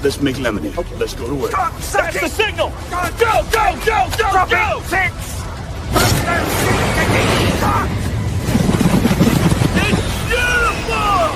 Let's make lemonade. Okay. Let's go to work. That's the signal! Go, go, go, go, go! 6! It's beautiful!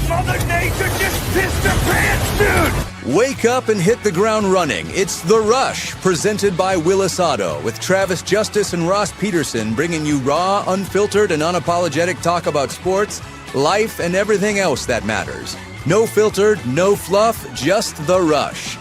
Mother Nature just pissed her pants, dude! Wake up and hit the ground running. It's The Rush, presented by Willis Auto, with Travis Justice and Ross Peterson bringing you raw, unfiltered, and unapologetic talk about sports, life, and everything else that matters. No filtered, no fluff, just The Rush.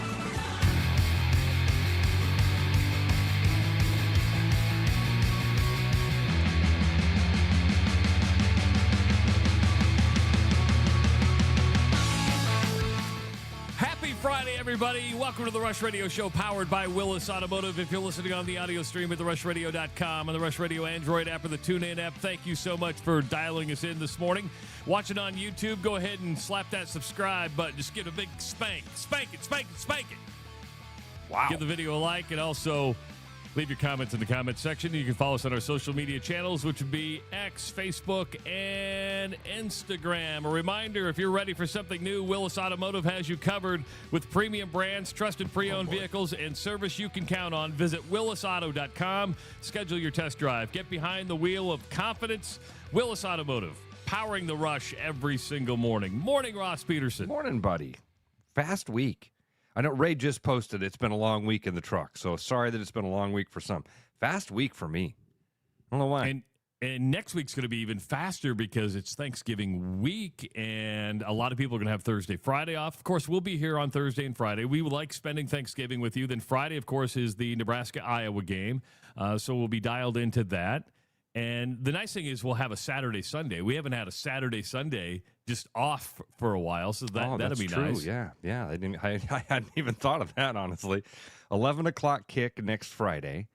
Everybody, welcome to the Rush Radio Show, powered by Willis Automotive. If you're listening on the audio stream at therushradio.com and the Rush Radio Android app or the TuneIn app, thank you so much for dialing us in this morning. Watching on YouTube, go ahead and slap that subscribe button. Just give it a big spank. Spank it, spank it, spank it. Wow. Give the video a like and also leave your comments in the comment section. You can follow us on our social media channels, which would be X, Facebook, and Instagram. A reminder, if you're ready for something new, Willis Automotive has you covered with premium brands, trusted pre-owned vehicles, and service you can count on. Visit willisauto.com. Schedule your test drive. Get behind the wheel of confidence. Willis Automotive, powering the rush every single morning. Morning, Ross Peterson. Morning, buddy. Fast week. I know Ray just posted it's been a long week in the truck, so sorry that it's been a long week for some. Fast week for me. I don't know why. And next week's going to be even faster because it's Thanksgiving week, and a lot of people are going to have Thursday, Friday off. Of course, we'll be here on Thursday and Friday. We like spending Thanksgiving with you. Then Friday, of course, is the Nebraska-Iowa game, so we'll be dialed into that. And the nice thing is we'll have a Saturday, Sunday. We haven't had a Saturday, Sunday just off for a while, so that'll be true. nice. Yeah. I hadn't even thought of that, honestly. 11 o'clock kick next Friday.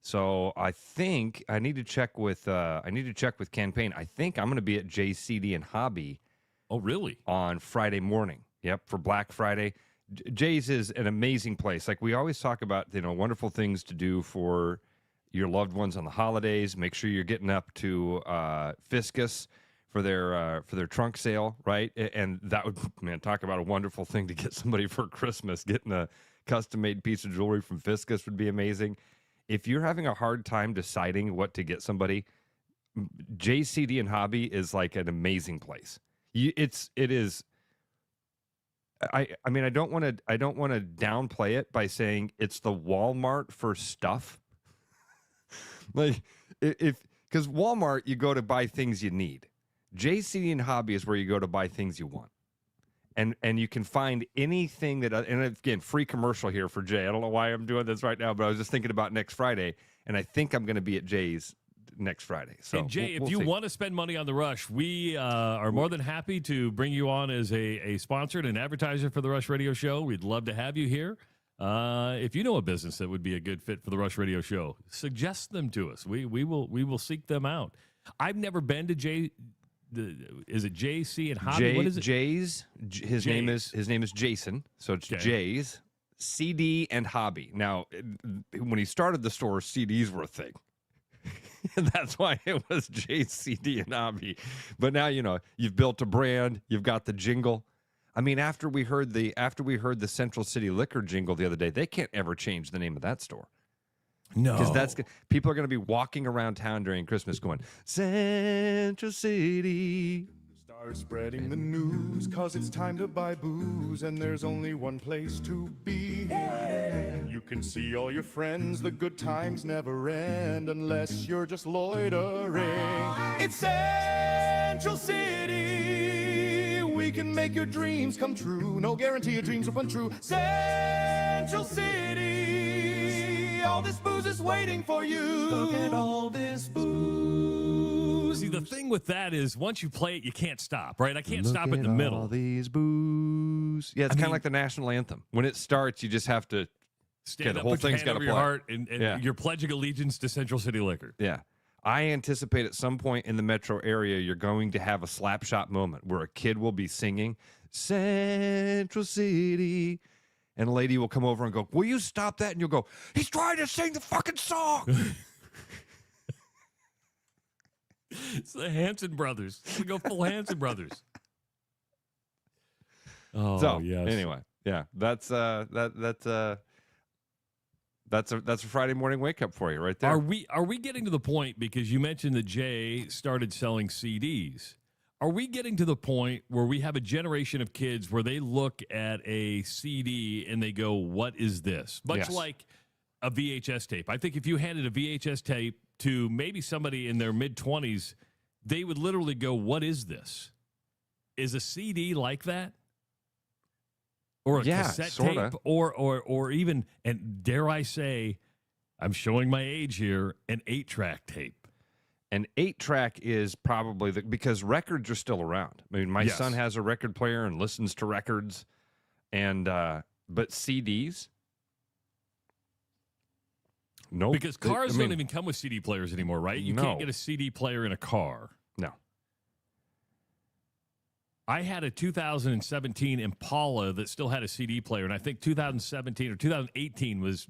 So I think I need to check with Campaign. I think I'm going to be at JCD and Hobby. Oh, really? On Friday morning. Yep, for Black Friday. Jay's is an amazing place. Like we always talk about, wonderful things to do for your loved ones on the holidays. Make sure you're getting up to Fiscus for their trunk sale, right? And that would, talk about a wonderful thing to get somebody for Christmas. Getting a custom-made piece of jewelry from Fiscus would be amazing. If you're having a hard time deciding what to get somebody, JCD and Hobby is like an amazing place. It is. I don't want to downplay it by saying it's the Walmart for stuff. Like because Walmart, you go to buy things you need. JCD and Hobby is where you go to buy things you want. And you can find anything that, and again, free commercial here for Jay. I don't know why I'm doing this right now, but I was just thinking about next Friday, and I think I'm going to be at Jay's next Friday. So, and Jay, we'll if you see. want to spend money on the Rush, we are more than happy to bring you on as a sponsor and an advertiser for the Rush Radio Show. We'd love to have you here. If you know a business that would be a good fit for the Rush Radio Show, suggest them to us. We will seek them out. I've never been to Jay. Is it JC and Hobby? What is it? Jay's. His name is Jason. So it's Jay's CD and Hobby. Now, when he started the store, CDs were a thing. And that's why it was JCD and Hobby. But now you've built a brand. You've got the jingle. I mean, after we heard the Central City Liquor jingle the other day, they can't ever change the name of that store. No, because people are going to be walking around town during Christmas going, Central City. Start spreading the news, cause it's time to buy booze, and there's only one place to be. You can see all your friends, the good times never end, unless you're just loitering. It's Central City. We can make your dreams come true. No guarantee your dreams will come true. Central City. All this booze is waiting for you. Look at all this booze. See, the thing with that is once you play it, you can't stop, right? I can't stop in the all middle. These booze. Yeah, it's kind of like the national anthem. When it starts, you just have to stand the up, whole put your thing's hand got to over play. your heart, and you're pledging allegiance to Central City Liquor. Yeah. I anticipate at some point in the metro area, you're going to have a slap shot moment where a kid will be singing Central City, and a lady will come over and go, will you stop that? And you'll go, he's trying to sing the fucking song. It's the Hanson brothers. We go full Hanson brothers. Oh, So yes. anyway, yeah, that's a Friday morning wake up for you right there. Are we getting to the point, because you mentioned that Jay started selling CDs? Are we getting to the point where we have a generation of kids where they look at a CD and they go, "What is this?" Much Yes. like a VHS tape. I think if you handed a VHS tape to maybe somebody in their mid-20s, they would literally go, "What is this?" Is a CD like that? Or a cassette sorta. tape, or even, and dare I say, I'm showing my age here, an 8-track tape. An 8-track is probably because records are still around. I mean, my Yes. son has a record player and listens to records, and but CDs, no, Because cars don't even come with CD players anymore, right? You No. can't get a CD player in a car. No. I had a 2017 Impala that still had a CD player, and I think 2017 or 2018 was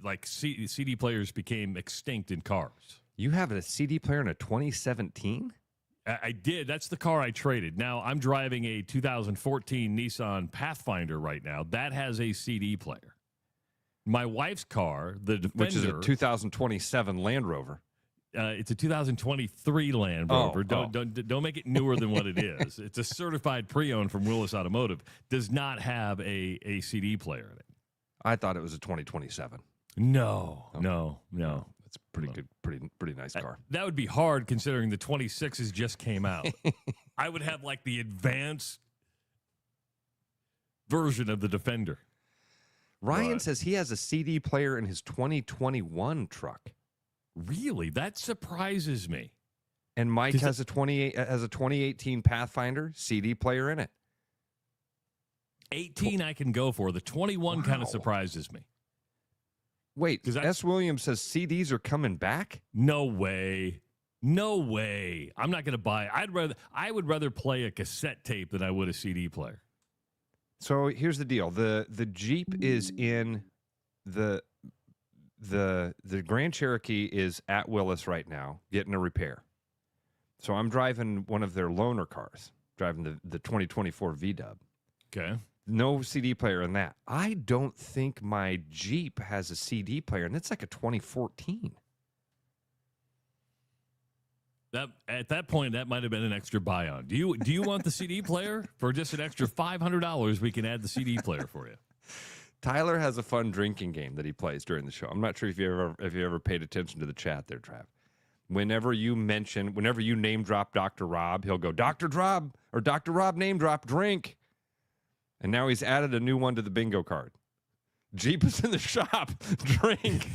like CD players became extinct in cars. You have a CD player in a 2017? I did. That's the car I traded. Now, I'm driving a 2014 Nissan Pathfinder right now. That has a CD player. My wife's car, the Defender, Which is a 2027 Land Rover. It's a 2023 Land Rover. Don't make it newer than what it is. It's a certified pre-owned from Willis Automotive. Does not have a CD player in it. I thought it was a 2027. No. It's a pretty good, pretty nice car. That would be hard considering the 26s just came out. I would have like the advanced version of the Defender. Ryan says he has a CD player in his 2021 truck. Really? That surprises me. And Mike has a 2018 Pathfinder CD player in it. 18 I can go for. The 21 kind of surprises me. Wait, 'Cause S. Williams says CDs are coming back? No way. No way. I'm not going to buy. I would rather play a cassette tape than I would a CD player. So here's the deal. The Jeep is in the Grand Cherokee is at Willis right now getting a repair. So I'm driving one of their loaner cars, driving the 2024 V-Dub. Okay. No CD player in that. I don't think my Jeep has a CD player, and it's like a 2014. At that point, that might have been an extra buy-on. Do you want the CD player? For just an extra $500, we can add the CD player for you. Tyler has a fun drinking game that he plays during the show. I'm not sure if you ever paid attention to the chat there, Trav. Whenever you name drop Dr. Rob, he'll go, Dr. Rob name drop drink. And now he's added a new one to the bingo card. Jeep is in the shop. Drink.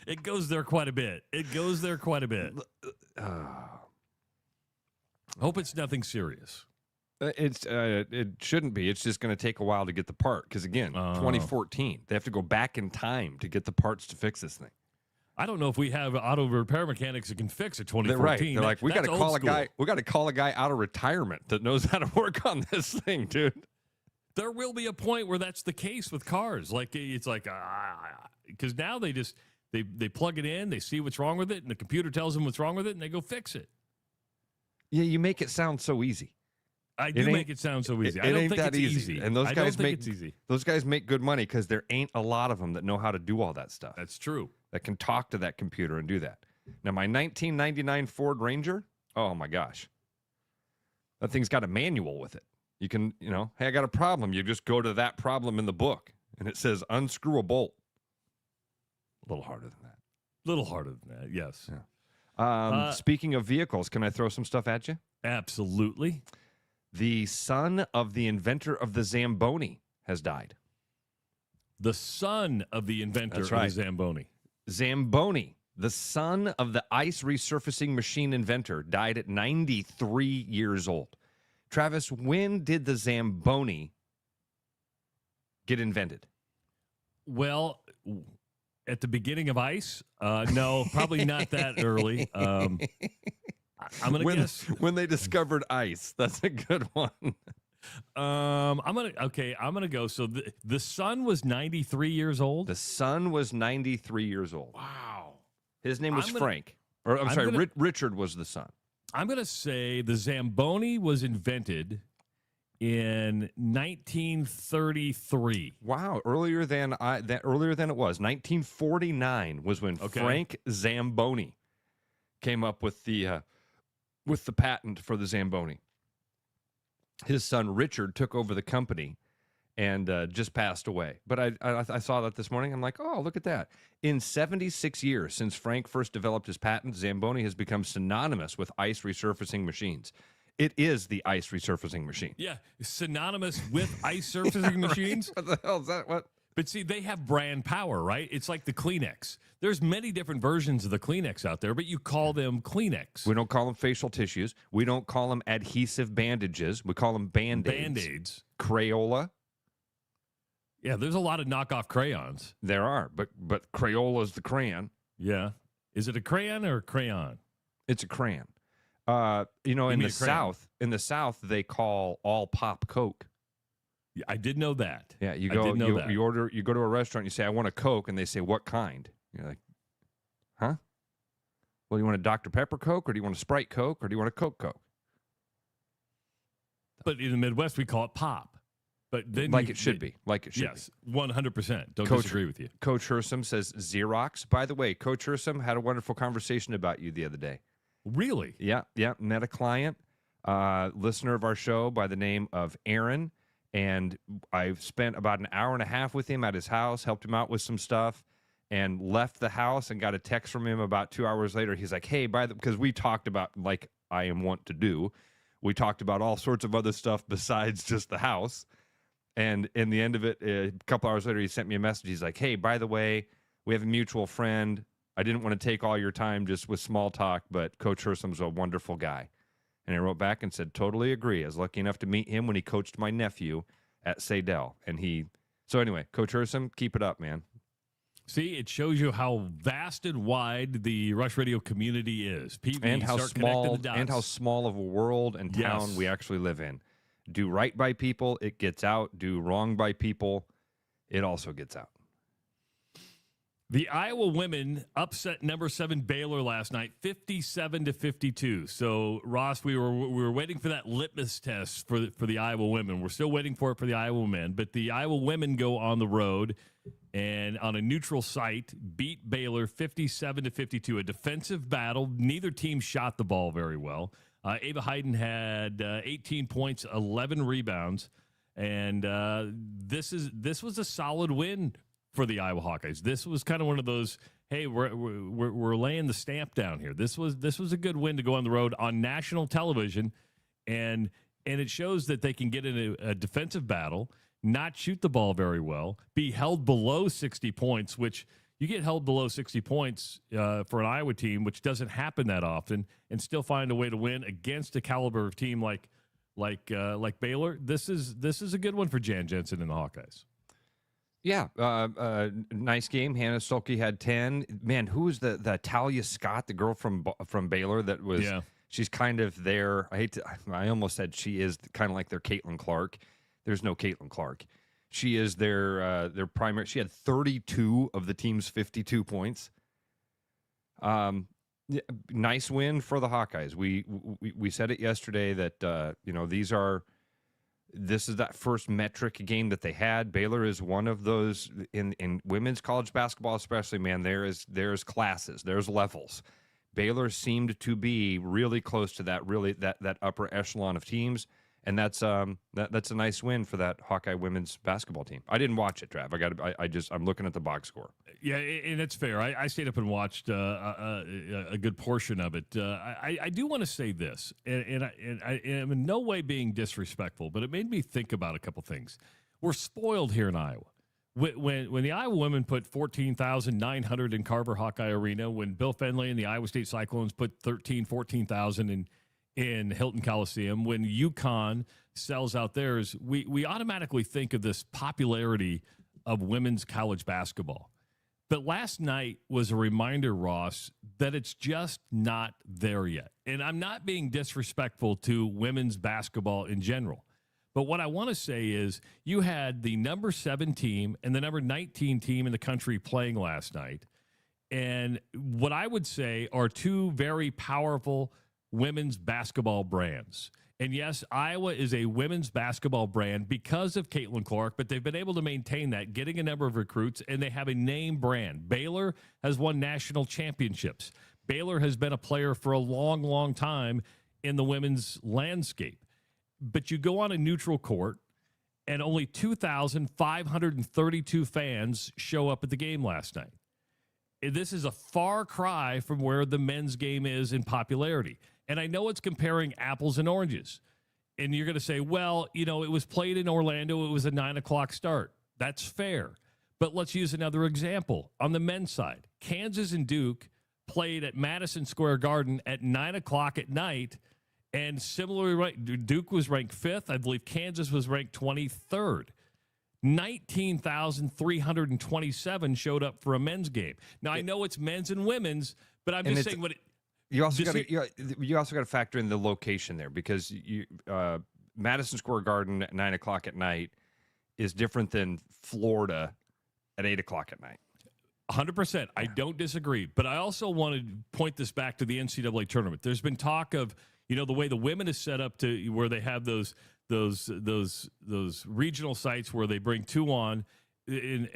It goes there quite a bit. Hope it's nothing serious. It shouldn't be. It's just going to take a while to get the part. Because, again, 2014. They have to go back in time to get the parts to fix this thing. I don't know if we have auto repair mechanics that can fix a 2014. They're right. They're like, we got to That's call old a guy. school. We got to call a guy out of retirement that knows how to work on this thing, dude. There will be a point where that's the case with cars. Like it's like because now they just they plug it in, they see what's wrong with it, and the computer tells them what's wrong with it, and they go fix it. Yeah, you make it sound so easy. I do make it sound so easy. I don't think it's easy. And those guys it's easy. Those guys make good money because there ain't a lot of them that know how to do all that stuff. That's true. That can talk to that computer and do that. Now, my 1999 Ford Ranger, oh my gosh. That thing's got a manual with it. You can, hey, I got a problem. You just go to that problem in the book, and it says unscrew a bolt. A little harder than that. Yes. Yeah. Speaking of vehicles, can I throw some stuff at you? Absolutely. The son of the inventor of the Zamboni has died. The son of the inventor of the Zamboni. Zamboni, the son of the ice resurfacing machine inventor, died at 93 years old. Travis, when did the Zamboni get invented? Well, at the beginning of ice? No, probably not that early. I'm going to guess. When they discovered ice. That's a good one. I'm going to go. So the son was 93 years old? The son was 93 years old. Wow. His name was Frank. Or I'm sorry, Richard was the son. I'm going to say the Zamboni was invented in 1933. Wow, earlier than it was. 1949 was when Frank Zamboni came up with the patent for the Zamboni. His son Richard took over the company and just passed away. But I saw that this morning. I'm like, oh, look at that. In 76 years since Frank first developed his patent, Zamboni has become synonymous with ice resurfacing machines. It is the ice resurfacing machine. Yeah, synonymous with ice surfacing machines. What the hell is that? What? But see, they have brand power, right? It's like the Kleenex. There's many different versions of the Kleenex out there, but you call them Kleenex. We don't call them facial tissues. We don't call them adhesive bandages. We call them Band-Aids. Band-Aids. Crayola. Yeah, there's a lot of knockoff crayons. There are, but Crayola's the crayon. Yeah. Is it a crayon or a crayon? It's a crayon. In the South, they call all pop Coke. Yeah, I did know that. Yeah, you go to a restaurant, you say, I want a Coke, and they say, what kind? You're like, huh? Well, you want a Dr. Pepper Coke, or do you want a Sprite Coke, or do you want a Coke Coke? But in the Midwest, we call it pop. But then it should be. Yes, 100%. Don't disagree with you. Coach Hersom says Xerox. By the way, Coach Hersom had a wonderful conversation about you the other day. Really? Yeah. Met a client, listener of our show by the name of Aaron, and I've spent about an hour and a half with him at his house, helped him out with some stuff, and left the house and got a text from him about 2 hours later. He's like, hey, because we talked about, like I am wont to do, we talked about all sorts of other stuff besides just the house. And in the end of it, a couple hours later, he sent me a message. He's like, hey, by the way, we have a mutual friend. I didn't want to take all your time just with small talk, but Coach Hersom's a wonderful guy. And I wrote back and said, totally agree. I was lucky enough to meet him when he coached my nephew at Sadell. So anyway, Coach Hersom, keep it up, man. See, it shows you how vast and wide the Rush Radio community is. And how small of a world and town we actually live in. Do right by people, it gets out. Do wrong by people, it also gets out. The Iowa women upset number 7 Baylor last night, 57-52. So, Ross, we were waiting for that litmus test for the Iowa women. We're still waiting for it for the Iowa men, but the Iowa women go on the road and on a neutral site beat Baylor 57-52. A defensive battle. Neither team shot the ball very well. Ava Hayden had 18 points, 11 rebounds, and this was a solid win for the Iowa Hawkeyes. This was kind of one of those, hey, we're laying the stamp down here. This was a good win to go on the road on national television, and it shows that they can get in a defensive battle, not shoot the ball very well, be held below 60 points, which you get held below 60 points for an Iowa team, which doesn't happen that often, and still find a way to win against a caliber of team like Baylor. This is a good one for Jan Jensen and the Hawkeyes. Yeah, nice game. Hannah Stolke had 10. Man, who was the Talia Scott, the girl from Baylor that was? Yeah. She's kind of their. I almost said she is kind of like their Caitlin Clark. There's no Caitlin Clark. She is their primary. She had 32 of the team's 52 points. Nice win for the Hawkeyes. We said it yesterday that this is that first metric game that they had. Baylor is one of those in women's college basketball, especially. Man, there's classes, there's levels. Baylor seemed to be really close to that upper echelon of teams. And that's a nice win for that Hawkeye women's basketball team. I didn't watch it, Trav. I'm looking at the box score. Yeah, and it's fair. I stayed up and watched a good portion of it. I do want to say this, and I am in no way being disrespectful, but it made me think about a couple things. We're spoiled here in Iowa. When the Iowa women put 14,900 in Carver Hawkeye Arena, when Bill Fenley and the Iowa State Cyclones put 14,000 in Hilton Coliseum, when UConn sells out theirs, we automatically think of this popularity of women's college basketball. But last night was a reminder, Ross, that it's just not there yet. And I'm not being disrespectful to women's basketball in general. But what I want to say is you had the number 7 team and the number 19 team in the country playing last night. And what I would say are two very powerful women's basketball brands. And yes, Iowa is a women's basketball brand because of Caitlin Clark, but they've been able to maintain that, getting a number of recruits, and they have a name brand. Baylor has won national championships. Baylor has been a player for a long, long time in the women's landscape. But you go on a neutral court, and only 2,532 fans show up at the game last night. This is a far cry from where the men's game is in popularity. And I know it's comparing apples and oranges. And you're going to say, well, it was played in Orlando. It was a 9 o'clock start. That's fair. But let's use another example. On the men's side, Kansas and Duke played at Madison Square Garden at 9 o'clock at night. And similarly, Duke was ranked 5th. I believe Kansas was ranked 23rd. 19,327 showed up for a men's game. Now, I know it's men's and women's, but I'm just saying what it... You also got to factor in the location there, because Madison Square Garden at 9 o'clock at night is different than Florida at 8 o'clock at night. 100%. I don't disagree, but I also want to point this back to the NCAA tournament. There's been talk of the way the women is set up to where they have those regional sites where they bring two on. They're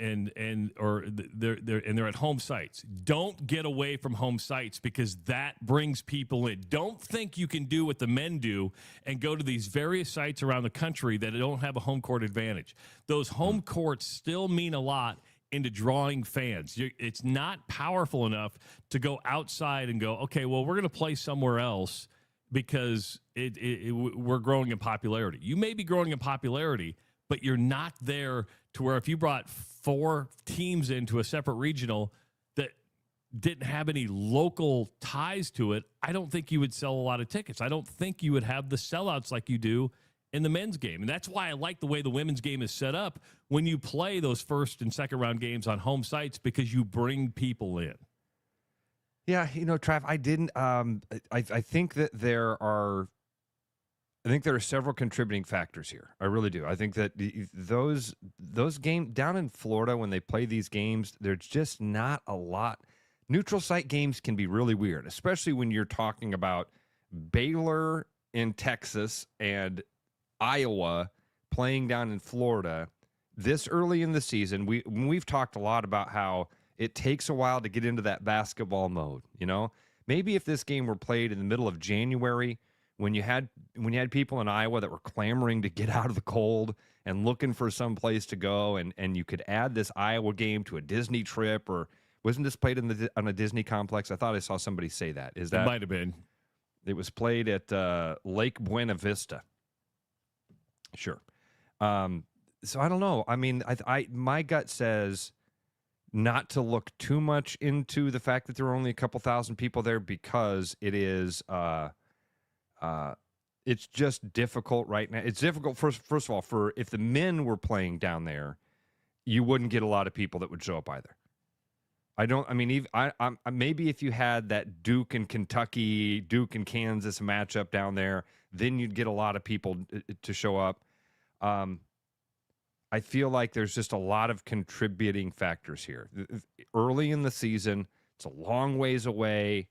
at home sites. Don't get away from home sites, because that brings people in. Don't think you can do what the men do and go to these various sites around the country that don't have a home court advantage. Those home courts still mean a lot into drawing fans. It's not powerful enough to go outside and go, okay, well, we're going to play somewhere else because we're growing in popularity. You may be growing in popularity, but you're not there to where if you brought 4 teams into a separate regional that didn't have any local ties to it, I don't think you would sell a lot of tickets. I don't think you would have the sellouts like you do in the men's game. And that's why I like the way the women's game is set up when you play those first and second round games on home sites, because you bring people in. Yeah, Trav, I didn't. I think that there are several contributing factors here. I really do. I think that those games down in Florida, when they play these games, there's just not a lot. Neutral site games can be really weird, especially when you're talking about Baylor in Texas and Iowa playing down in Florida this early in the season. We've talked a lot about how it takes a while to get into that basketball mode. Maybe if this game were played in the middle of January, when you had people in Iowa that were clamoring to get out of the cold and looking for some place to go, and you could add this Iowa game to a Disney trip, or wasn't this played on a Disney complex? I thought I saw somebody say that. It might have been. It was played at Lake Buena Vista. Sure. So I don't know. I mean, my gut says not to look too much into the fact that there are only a couple thousand people there, because it is it's just difficult right now. It's difficult first of all, for if the men were playing down there, you wouldn't get a lot of people that would show up either. Maybe if you had that Duke and Kentucky, Duke and Kansas matchup down there, then you'd get a lot of people to show up. I feel like there's just a lot of contributing factors here. Early in the season, it's a long ways away.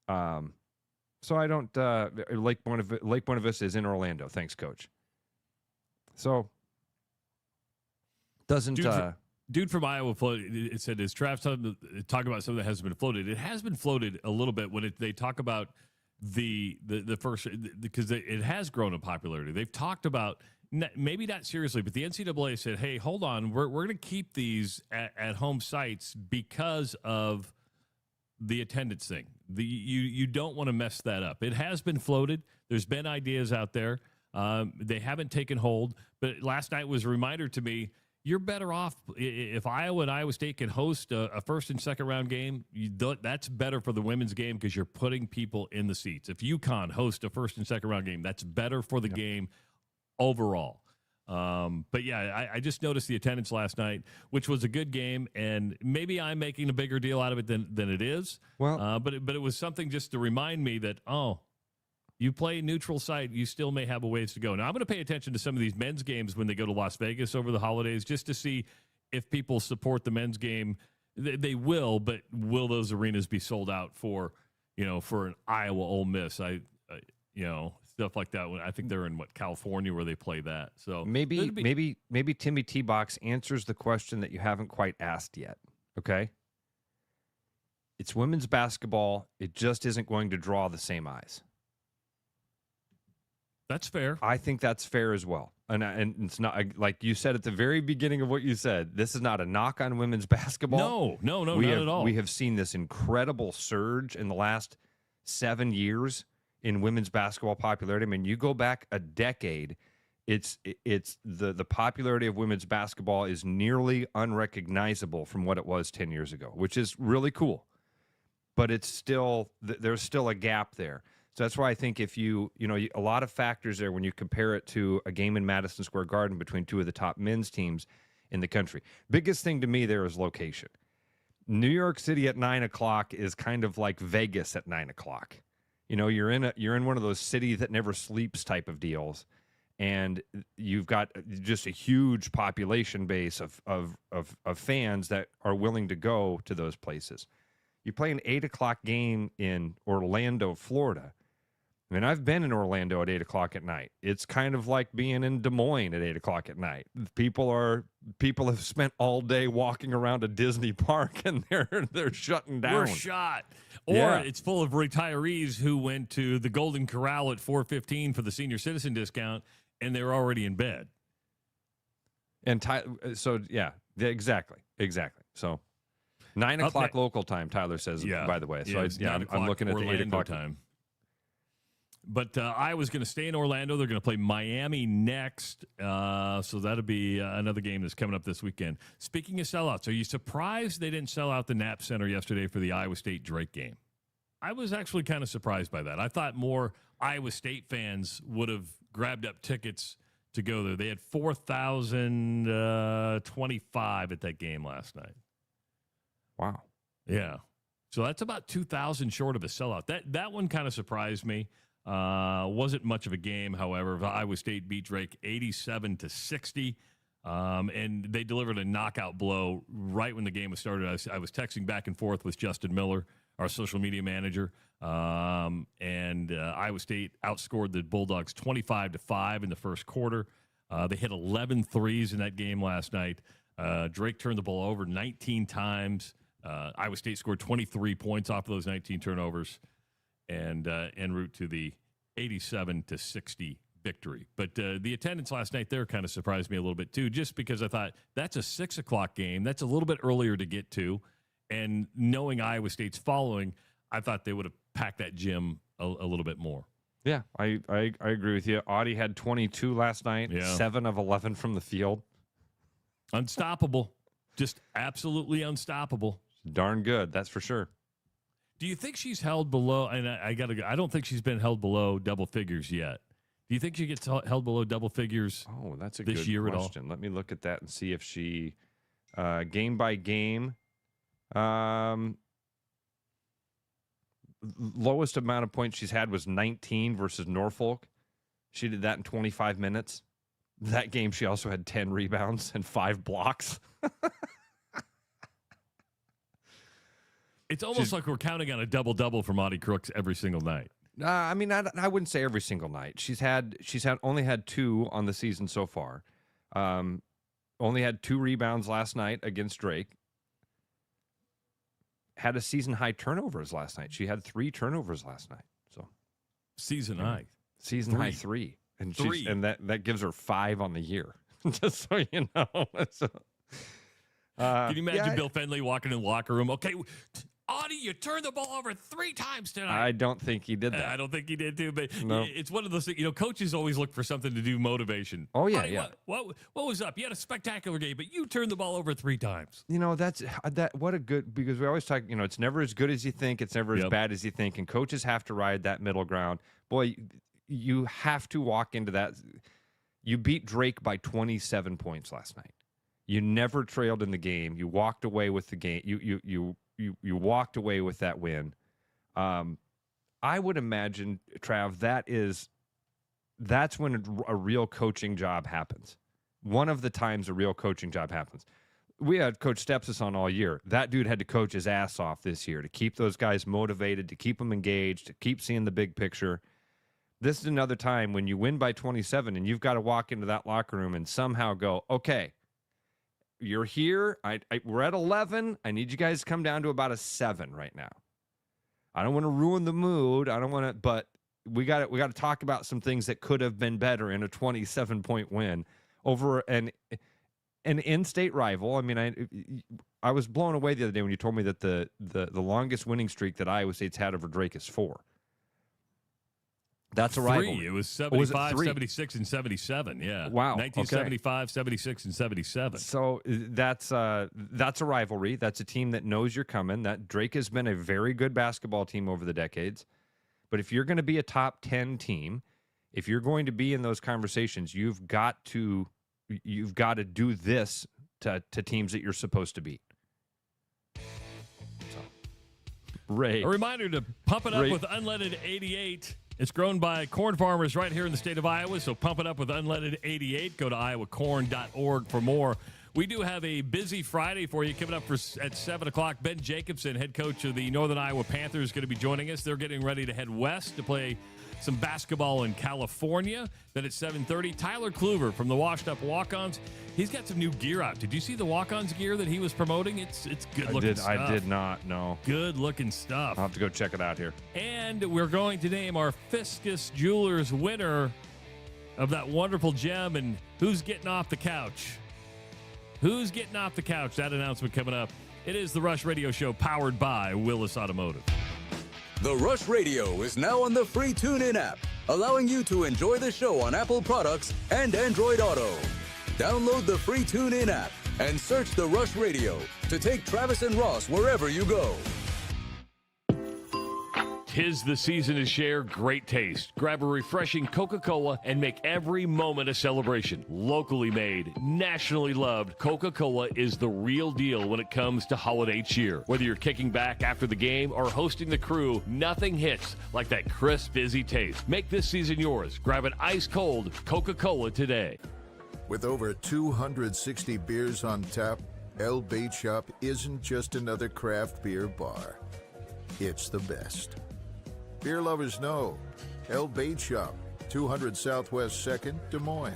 So I don't. Lake Buena Vista is in Orlando. Thanks, Coach. So doesn't. Dude from Iowa floated. It said, "Is Trav talk about something that hasn't been floated?" It has been floated a little bit when they talk about the first, because it has grown in popularity. They've talked about, maybe not seriously, but the NCAA said, "Hey, hold on, we're going to keep these at home sites because of the attendance thing. You don't want to mess that up." It has been floated. There's been ideas out there. They haven't taken hold. But last night was a reminder to me, you're better off if Iowa and Iowa State can host a first and second round game. That's better for the women's game, because you're putting people in the seats. If UConn hosts a first and second round game, that's better for the game overall. But yeah, I just noticed the attendance last night, which was a good game, and maybe I'm making a bigger deal out of it than it is. Well, but it was something just to remind me that, you play neutral site, you still may have a ways to go. Now, I'm going to pay attention to some of these men's games when they go to Las Vegas over the holidays, just to see if people support the men's game They will, but will those arenas be sold out for an Iowa Ole Miss? Stuff like that. I think they're in California where they play that. So maybe Timmy T-Box answers the question that you haven't quite asked yet. Okay, it's women's basketball. It just isn't going to draw the same eyes. That's fair. I think that's fair as well. And it's not like you said at the very beginning of what you said. This is not a knock on women's basketball. No, not at all. We have seen this incredible surge in the last 7 years in women's basketball popularity. I mean, you go back a decade, it's the popularity of women's basketball is nearly unrecognizable from what it was 10 years ago, which is really cool. But it's still there's still a gap there. So that's why I think if a lot of factors there when you compare it to a game in Madison Square Garden between two of the top men's teams in the country. Biggest thing to me there is location. New York City at 9 o'clock is kind of like Vegas at 9 o'clock. You're in one of those city that never sleeps type of deals, and you've got just a huge population base of fans that are willing to go to those places. You play an 8 o'clock game in Orlando, Florida. I mean, I've been in Orlando at 8 o'clock at night. It's kind of like being in Des Moines at 8 o'clock at night. People have spent all day walking around a Disney park, and they're shutting down. We're shot. Or it's full of retirees who went to the Golden Corral at 4:15 for the senior citizen discount, and they're already in bed. And exactly. So 9 o'clock local time, Tyler says, by the way. So I'm looking at the 8 o'clock time. But Iowa's going to stay in Orlando. They're going to play Miami next. So that'll be another game that's coming up this weekend. Speaking of sellouts, are you surprised they didn't sell out the Knapp Center yesterday for the Iowa State-Drake game? I was actually kind of surprised by that. I thought more Iowa State fans would have grabbed up tickets to go there. They had 4,025 at that game last night. Wow. Yeah. So that's about 2,000 short of a sellout. That one kind of surprised me. Wasn't much of a game, however. Iowa State beat Drake 87-60, and they delivered a knockout blow right when the game was started. I was texting back and forth with Justin Miller, our social media manager, and Iowa State outscored the Bulldogs 25-5 in the first quarter. They hit 11 threes in that game last night. Drake turned the ball over 19 times. Iowa State scored 23 points off of those 19 turnovers, and en route to the 87-60 victory. But the attendance last night there kind of surprised me a little bit too, just because I thought that's a 6 o'clock game. That's a little bit earlier to get to, and knowing Iowa State's following, I thought they would have packed that gym a little bit more. Yeah, I agree with you. Audie had 22 last night, 7 of 11 from the field. Unstoppable. Just absolutely unstoppable. Darn good, that's for sure. Do you think she's held below, and I don't think she's been held below double figures yet. Do you think she gets held below double figures that's a this good year question. Let me look at that and see if she, game by game, lowest amount of points she's had was 19 versus Norfolk. She did that in 25 minutes. That game, she also had 10 rebounds and 5 blocks. It's almost like we're counting on a double-double from Audie Crooks every single night. I mean, I wouldn't say every single night. She's only had 2 on the season so far. Only had 2 rebounds last night against Drake. Had a season-high turnovers last night. She had 3 turnovers last night. So season high 3. And 3. And that gives her 5 on the year. Just so you know. Can you imagine Bill Fenley walking in the locker room? Okay, Audie, you turned the ball over 3 times tonight. I don't think he did that. I don't think he did too, but no. It's one of those things, coaches always look for something to do motivation. Oh, yeah, Audie, What was up? You had a spectacular game, but you turned the ball over 3 times. What a good, because we always talk, it's never as good as you think. It's never as bad as you think. And coaches have to ride that middle ground. Boy, you have to walk into that. You beat Drake by 27 points last night. You never trailed in the game. You walked away with the game. You walked away with that win. I would imagine, Trav, that's when a real coaching job happens. One of the times a real coaching job happens. we had Coach Stepsis on all year. That dude had to coach his ass off this year to keep those guys motivated, to keep them engaged, to keep seeing the big picture. This is another time when you win by 27 and you've got to walk into that locker room and somehow go, okay, you're here. We're at 11. I need you guys to come down to about a 7 right now. I don't want to ruin the mood. I don't want to, but we got to talk about some things that could have been better in a 27-point win over an in-state rival. I mean, I was blown away the other day when you told me that the longest winning streak that Iowa State's had over Drake is 4. That's a rivalry. It was 75, 76, and 77. Yeah. Wow. 1975, 76, and 77. So that's a rivalry. That's a team that knows you're coming. That Drake has been a very good basketball team over the decades. But if you're going to be a top 10 team, if you're going to be in those conversations, you've got to do this to teams that you're supposed to beat. Ray. A reminder to pump it up with unleaded 88. It's grown by corn farmers right here in the state of Iowa, so pump it up with unleaded 88. Go to iowacorn.org for more. We do have a busy Friday for you coming up at 7 o'clock. Ben Jacobson, head coach of the Northern Iowa Panthers, is going to be joining us. They're getting ready to head west to play some basketball in California. Then at 7:30, Tyler Kluver from the Washed Up Walk-Ons. He's got some new gear out. Did you see the Walk-Ons gear that he was promoting? It's good-looking stuff. I did not, no. Good-looking stuff. I'll have to go check it out here. And we're going to name our Fiscus Jewelers winner of that wonderful gem. And who's getting off the couch? Who's getting off the couch? That announcement coming up. It is the Rush Radio Show powered by Willis Automotive. The Rush Radio is now on the free TuneIn app, allowing you to enjoy the show on Apple products and Android Auto. Download the free TuneIn app and search The Rush Radio to take Travis and Ross wherever you go. 'Tis the season to share great taste. Grab a refreshing Coca-Cola and make every moment a celebration. Locally made, nationally loved, Coca-Cola is the real deal when it comes to holiday cheer. Whether you're kicking back after the game or hosting the crew, nothing hits like that crisp, fizzy taste. Make this season yours. Grab an ice-cold Coca-Cola today. With over 260 beers on tap, El Bait Shop isn't just another craft beer bar. It's the best. Beer lovers know. El Bait Shop, 200 Southwest 2nd, Des Moines.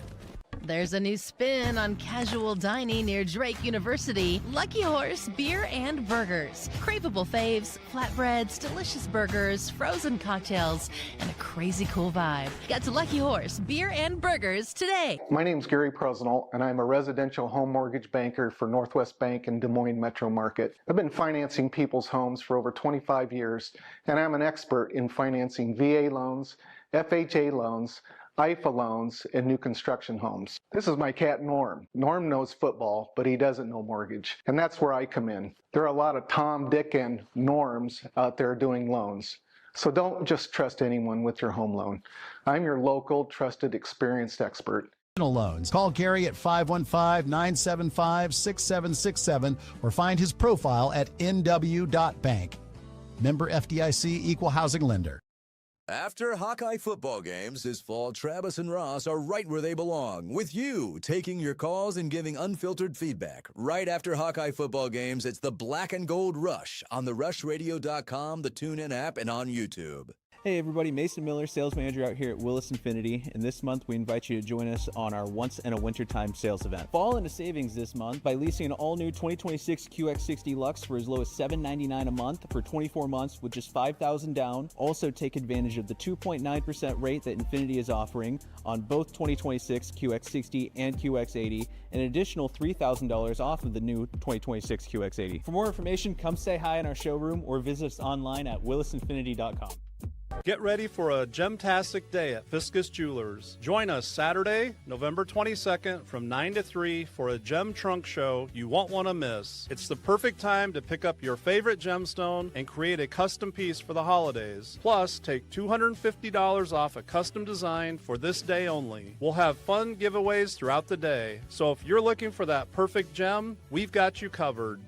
There's a new spin on casual dining near Drake University. Lucky Horse Beer and Burgers. Craveable faves, flatbreads, delicious burgers, frozen cocktails, and a crazy cool vibe. Get to Lucky Horse Beer and Burgers today. My name's Gary Prosnell, and I'm a residential home mortgage banker for Northwest Bank and Des Moines Metro Market. I've been financing people's homes for over 25 years, and I'm an expert in financing VA loans, FHA loans, IFA loans, and new construction homes. This is my cat Norm. Norm knows football, but he doesn't know mortgage, and that's where I come in. There are a lot of Tom, Dick, and Norms out there doing loans. So don't just trust anyone with your home loan. I'm your local, trusted, experienced expert. Loans. Call Gary at 515-975-6767 or find his profile at nw.bank. Member FDIC, Equal Housing Lender. After Hawkeye football games this fall, Travis and Ross are right where they belong, with you taking your calls and giving unfiltered feedback. Right after Hawkeye football games, it's the Black and Gold Rush on the rushradio.com, the TuneIn app, and on YouTube. Hey everybody, Mason Miller, sales manager out here at Willis Infinity, and this month we invite you to join us on our Once in a Wintertime sales event. Fall into savings this month by leasing an all-new 2026 QX60 Lux for as low as $799 a month for 24 months with just $5,000 down. Also take advantage of the 2.9% rate that Infinity is offering on both 2026 QX60 and QX80, and an additional $3,000 off of the new 2026 QX80. For more information, come say hi in our showroom or visit us online at willisinfinity.com. Get ready for a gemtastic day at Fiscus Jewelers. Join us Saturday, November 22nd from 9 to 3 for a gem trunk show you won't want to miss. It's the perfect time to pick up your favorite gemstone and create a custom piece for the holidays. Plus, take $250 off a custom design for this day only. We'll have fun giveaways throughout the day. So if you're looking for that perfect gem, we've got you covered.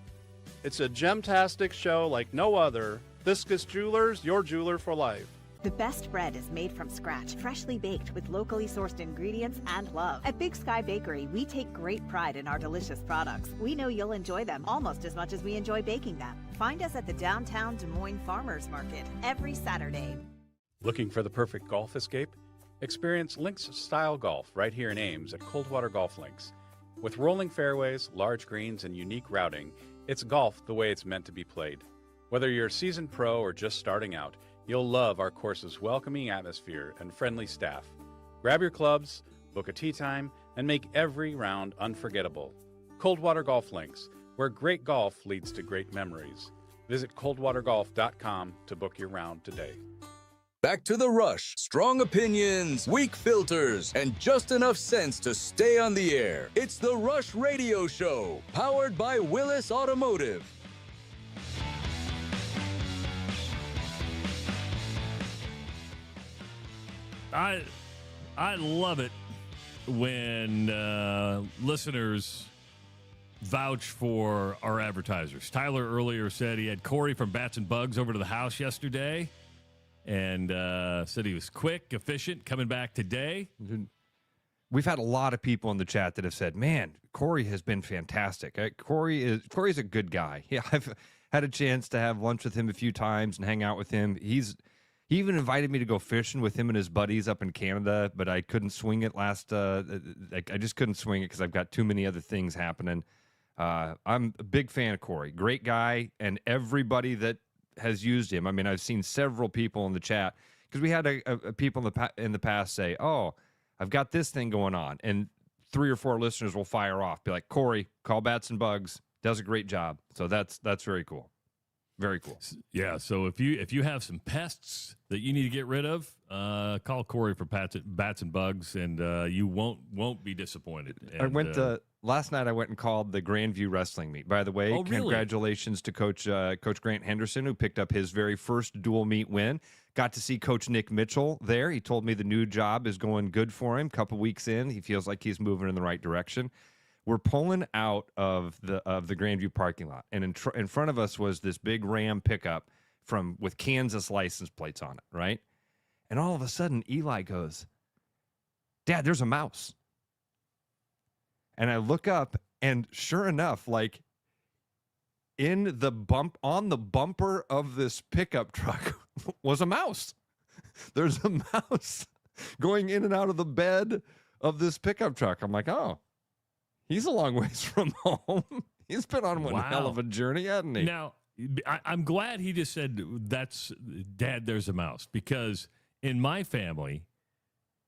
It's a gemtastic show like no other. Fiscus Jewelers, your jeweler for life. The best bread is made from scratch, freshly baked with locally sourced ingredients and love. At Big Sky Bakery, we take great pride in our delicious products. We know you'll enjoy them almost as much as we enjoy baking them. Find us at the downtown Des Moines Farmers Market every Saturday. Looking for the perfect golf escape? Experience links-style golf right here in Ames at Coldwater Golf Links. With rolling fairways, large greens, and unique routing, it's golf the way it's meant to be played. Whether you're a seasoned pro or just starting out, you'll love our course's welcoming atmosphere and friendly staff. Grab your clubs, book a tee time, and make every round unforgettable. Coldwater Golf Links, where great golf leads to great memories. Visit coldwatergolf.com to book your round today. Back to the Rush. Strong opinions, weak filters, and just enough sense to stay on the air. It's the Rush Radio Show, powered by Willis Automotive. I love it when listeners vouch for our advertisers. Tyler earlier said he had Corey from Bats and Bugs over to the house yesterday and said he was quick, efficient, coming back today. We've had a lot of people in the chat that have said, man, Corey has been fantastic. Corey's a good guy. Yeah, I've had a chance to have lunch with him a few times and hang out with him. He even invited me to go fishing with him and his buddies up in Canada, but I couldn't swing it I just couldn't swing it because I've got too many other things happening. I'm a big fan of Corey. Great guy, and everybody that has used him. I mean, I've seen several people in the chat because we had people in the past say, oh, I've got this thing going on, and 3 or 4 listeners will fire off, be like, Corey, call Bats and Bugs, does a great job. So that's very cool. Very cool. Yeah, so if you have some pests that you need to get rid of, call Corey for Bats and Bugs, and you won't be disappointed. And, I went last night. I went and called the Grandview Wrestling meet. By the way, really? Congratulations to Coach Grant Henderson, who picked up his very first dual meet win. Got to see Coach Nick Mitchell there. He told me the new job is going good for him. Couple weeks in, he feels like he's moving in the right direction. We're pulling out of the Grandview parking lot, and in front of us was this big Ram pickup with Kansas license plates on it, right? And all of a sudden, Eli goes, "Dad, there's a mouse." And I look up, and sure enough, like on the bumper of this pickup truck was a mouse. There's a mouse going in and out of the bed of this pickup truck. I'm like, oh. He's a long ways from home. He's been on one hell of a journey, hasn't he? Now, I'm glad he just said, that's, Dad, there's a mouse. Because in my family,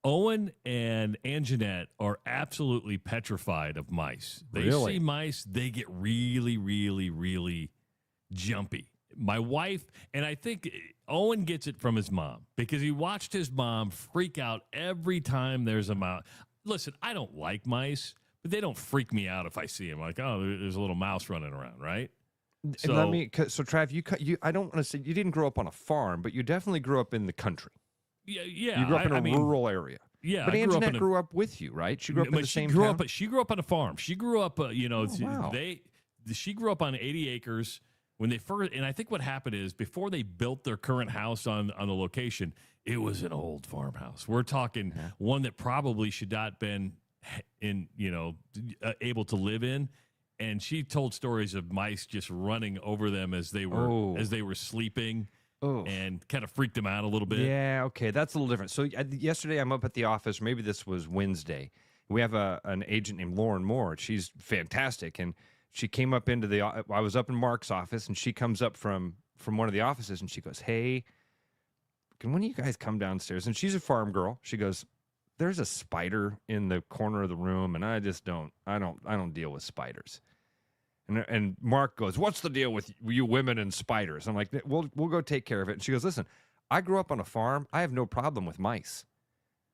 Owen and Jeanette are absolutely petrified of mice. They see mice, they get really, really, really jumpy. My wife, and I think Owen gets it from his mom, because he watched his mom freak out every time there's a mouse. Listen, I don't like mice, but they don't freak me out if I see them. Like, oh, there's a little mouse running around, right? So, Trav, I don't want to say you didn't grow up on a farm, but you definitely grew up in the country. Yeah. You grew up in a rural area. Yeah, but Jeanette grew up with you, right? She grew up in the same town? She grew up on a farm. She grew up, she grew up on 80 acres when they first, and I think what happened is before they built their current house on the location, it was an old farmhouse. We're talking one that probably should not been able to live in, and she told stories of mice just running over them as they were sleeping, and kind of freaked them out a little bit. Yeah, okay, that's a little different. So yesterday I'm up at the office. Maybe this was Wednesday. We have an agent named Lauren Moore. She's fantastic, and she came up into I was up in Mark's office, and she comes up from one of the offices, and she goes, "Hey, can one of you guys come downstairs?" And she's a farm girl. She goes, "There's a spider in the corner of the room, and I don't deal with spiders." And Mark goes, "What's the deal with you women and spiders?" I'm like, we'll go take care of it. And she goes, "Listen, I grew up on a farm. I have no problem with mice."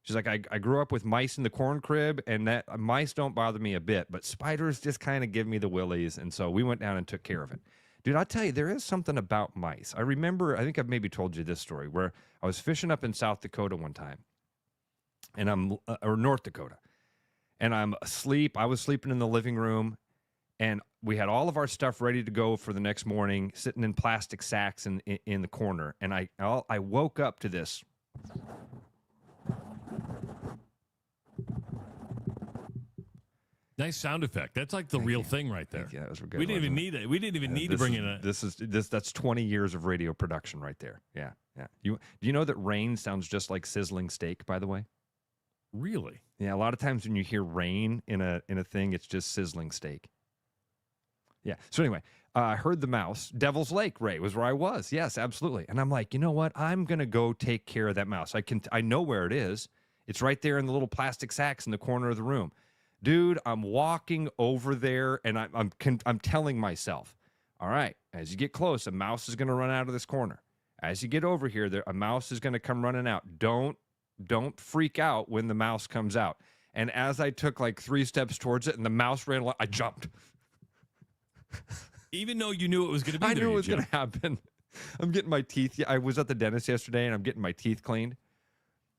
She's like, I grew up with mice in the corn crib, and that mice don't bother me a bit, but spiders just kind of give me the willies. And so we went down and took care of it. Dude, I'll tell you, there is something about mice. I remember, I think I've maybe told you this story, where I was fishing up in South Dakota one time. And or North Dakota, and I'm asleep. I was sleeping in the living room, and we had all of our stuff ready to go for the next morning, sitting in plastic sacks in the corner. And I woke up to this Nice sound effect. That's like the real thing right there. Yeah, that was good. We didn't even need it. We didn't even need to bring in a. That's 20 years of radio production right there. Yeah, yeah. Do you know that rain sounds just like sizzling steak? By the way. Really? Yeah. A lot of times when you hear rain in a thing, it's just sizzling steak. Yeah. So anyway, I heard the mouse. Devil's Lake, Ray, was where I was. Yes, absolutely. And I'm like, you know what? I'm gonna go take care of that mouse. I know where it is. It's right there in the little plastic sacks in the corner of the room. Dude, I'm walking over there, and I'm telling myself, all right, as you get close, a mouse is going to run out of this corner. As you get over here, a mouse is going to come running out. Don't freak out when the mouse comes out. And as I took like 3 steps towards it, and the mouse ran, I jumped. Even though you knew it was going to be there, I knew it was going to happen. I'm getting my teeth. I was at the dentist yesterday, and I'm getting my teeth cleaned.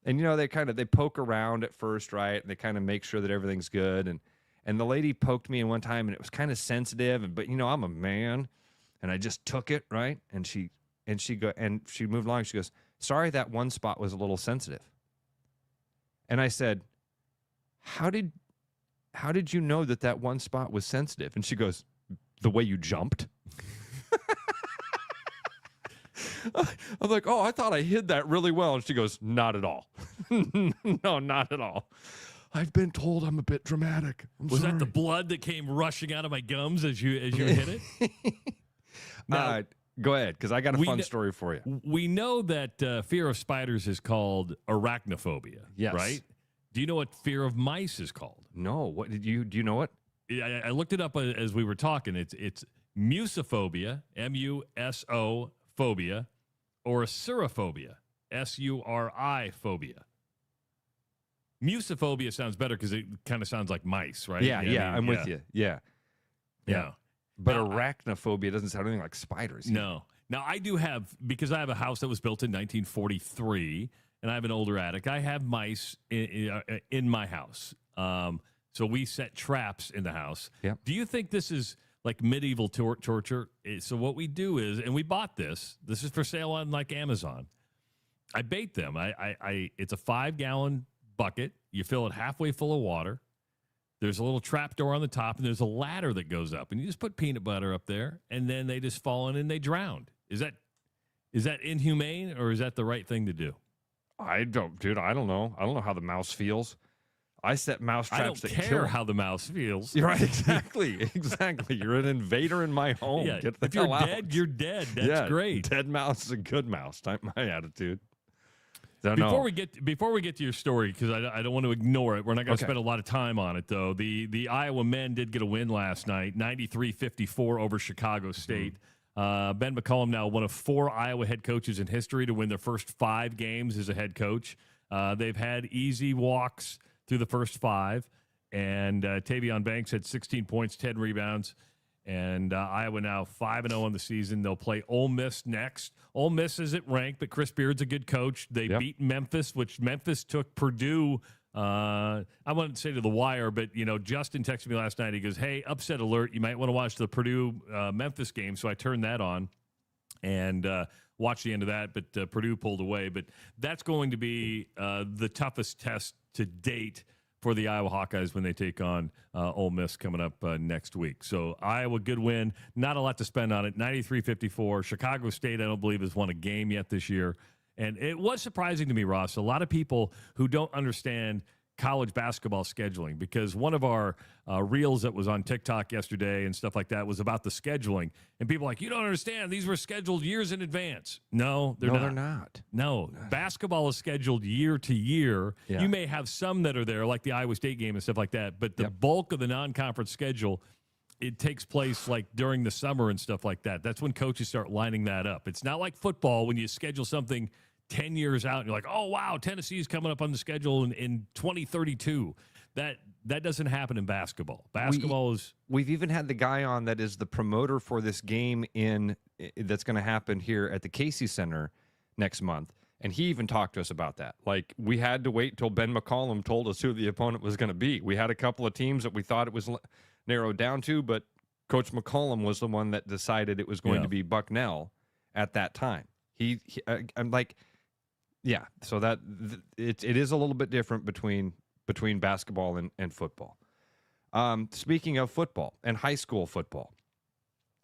And, you know, they poke around at first, right? And they kind of make sure that everything's good. And the lady poked me in one time, and it was kind of sensitive. But, you know, I'm a man. And I just took it, right? And she moved along. She goes, sorry, that one spot was a little sensitive. And I said, how did you know that one spot was sensitive? And she goes, the way you jumped. I'm like, oh, I thought I hid that really well. And she goes, not at all. No, not at all. I've been told I'm a bit dramatic. Was that the blood that came rushing out of my gums as you hit it? Now, go ahead, because I got a fun story for you. We know that fear of spiders is called arachnophobia. Yes. Right? Do you know what fear of mice is called? No. What do you know it? I looked it up as we were talking. It's musophobia, M-U-S-O phobia, or surophobia, S-U-R-I phobia. Musophobia sounds better because it kind of sounds like mice, right? Yeah, I'm with you. Yeah. But now, arachnophobia doesn't sound anything like spiders. No. Now, I do have, because I have a house that was built in 1943, and I have an older attic, I have mice in my house. So we set traps in the house. Yep. Do you think this is like medieval torture? So what we do is, and we bought this is for sale on like Amazon. I bait them. It's a 5-gallon bucket. You fill it halfway full of water. There's a little trap door on the top, and there's a ladder that goes up, and you just put peanut butter up there, and then they just fall in and they drown. Is that inhumane, or is that the right thing to do? I don't know. I don't know how the mouse feels. I set mouse traps that kill. I don't care how the mouse feels. You're right, exactly. You're an invader in my home. Yeah, Get the if you're hell dead, out. you're dead. That's great. Dead mouse is a good mouse. Type my attitude. Before we get to your story, because I don't want to ignore it, we're not going to spend a lot of time on it, though. The Iowa men did get a win last night, 93-54 over Chicago State. Ben McCollum now one of 4 Iowa head coaches in history to win their first 5 games as a head coach. They've had easy walks through the first 5, and Tavion Banks had 16 points, 10 rebounds. And Iowa now 5-0 on the season. They'll play Ole Miss next. Ole Miss isn't ranked, but Chris Beard's a good coach. They beat Memphis, which Memphis took Purdue. I wanted to say to the wire, but Justin texted me last night. He goes, "Hey, upset alert! You might want to watch the Purdue Memphis game." So I turned that on and watched the end of that. But Purdue pulled away. But that's going to be the toughest test to date for the Iowa Hawkeyes when they take on Ole Miss coming up next week. So Iowa, good win. Not a lot to spend on it. 93-54. Chicago State, I don't believe, has won a game yet this year. And it was surprising to me, Ross, a lot of people who don't understand college basketball scheduling, because one of our reels that was on TikTok yesterday and stuff like that was about the scheduling. And people are like, you don't understand. These were scheduled years in advance. No, they're not. No, basketball is scheduled year to year. Yeah. You may have some that are there, like the Iowa State game and stuff like that. But the bulk of the non-conference schedule, it takes place like during the summer and stuff like that. That's when coaches start lining that up. It's not like football when you schedule something 10 years out and you're like, oh, wow, Tennessee's coming up on the schedule in 2032. That doesn't happen in basketball. We've even had the guy on that is the promoter for this game that's going to happen here at the Casey Center next month. And he even talked to us about that. Like, we had to wait till Ben McCollum told us who the opponent was going to be. We had a couple of teams that we thought it was narrowed down to, but Coach McCollum was the one that decided it was going to be Bucknell at that time. I'm like, Yeah, so that it is a little bit different between basketball and football. Speaking of football and high school football,